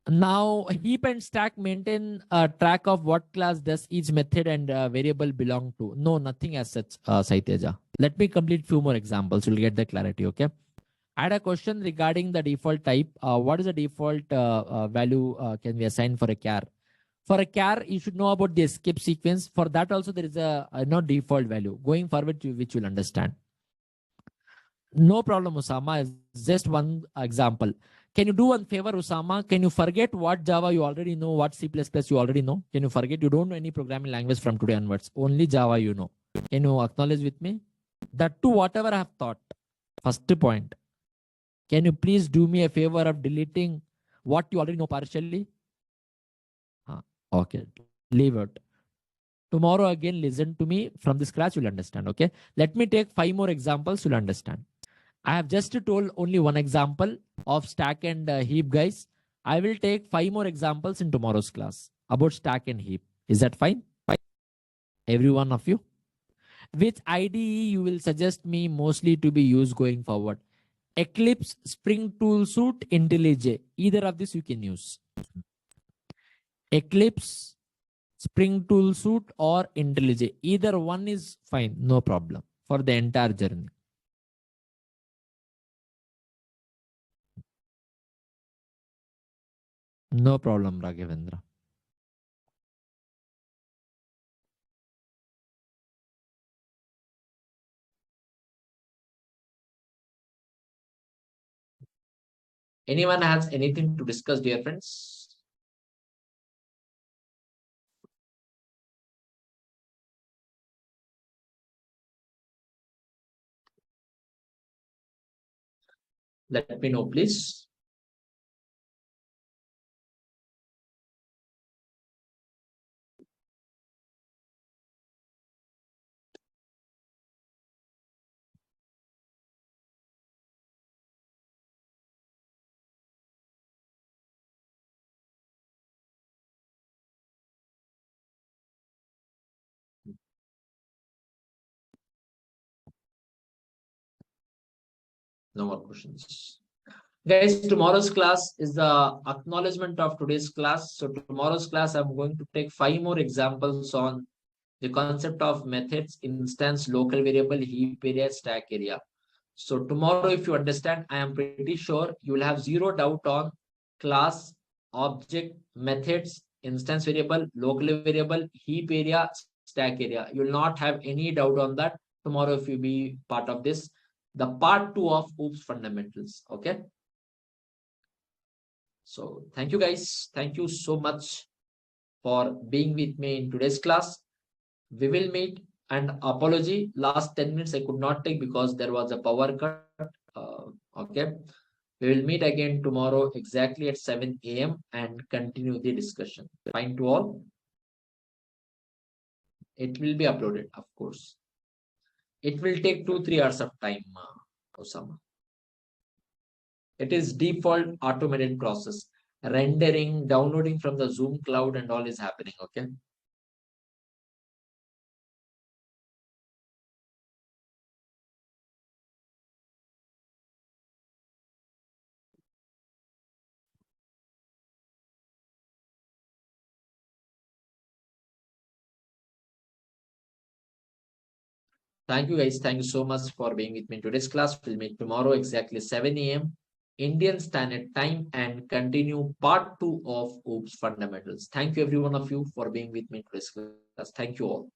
Now, heap and stack maintain a track of what class does each method and variable belong to. No, nothing as such, Saiteja. Let me complete few more examples. You'll get the clarity, okay? I had a question regarding the default type. What is the default value can we assign for a char? For a char, you should know about the escape sequence. For that also, there is a no default value. Going forward, which you'll understand. No problem, Usama. Just one example. Can you do one favor, Usama? Can you forget what Java you already know, what C++ you already know? Can you forget? You don't know any programming language from today onwards. Only Java you know. Can you acknowledge with me? That too, whatever I have thought. First point. Can you please do me a favor of deleting what you already know partially? Okay. Leave it. Tomorrow again, listen to me from the scratch. You'll understand. Okay. Let me take 5 more examples. You'll understand. I have just told only one example of stack and heap, guys. I will take 5 more examples in tomorrow's class about stack and heap. Is that fine? Fine. Every one of you. Which IDE you will suggest me mostly to be used going forward? Eclipse, Spring Tool Suite, IntelliJ. Either of these you can use. Eclipse, Spring tool suit or IntelliJ. Either one is fine, no problem for the entire journey. No problem, Raghavendra. Anyone has anything to discuss, dear friends? Let me know, please. No more questions. Guys, tomorrow's class is the acknowledgement of today's class. So tomorrow's class, I'm going to take 5 more examples on the concept of methods, instance, local variable, heap area, stack area. So tomorrow, if you understand, I am pretty sure you will have zero doubt on class, object, methods, instance variable, local variable, heap area, stack area. You will not have any doubt on that tomorrow if you be part of this, the part 2 of OOPS fundamentals. Okay. So thank you guys. Thank you so much for being with me in today's class. We will meet, and apology, last 10 minutes I could not take because there was a power cut. Okay. We will meet again tomorrow exactly at 7 a.m. and continue the discussion. Fine to all? It will be uploaded, of course. It will take 2-3 hours of time, Osama. It is default automated process. Rendering, downloading from the Zoom cloud and all is happening. Okay. Thank you guys. Thank you so much for being with me in today's class. We'll meet tomorrow exactly 7 a.m. Indian Standard Time and continue part 2 of OOPS Fundamentals. Thank you every one of you for being with me in today's class. Thank you all.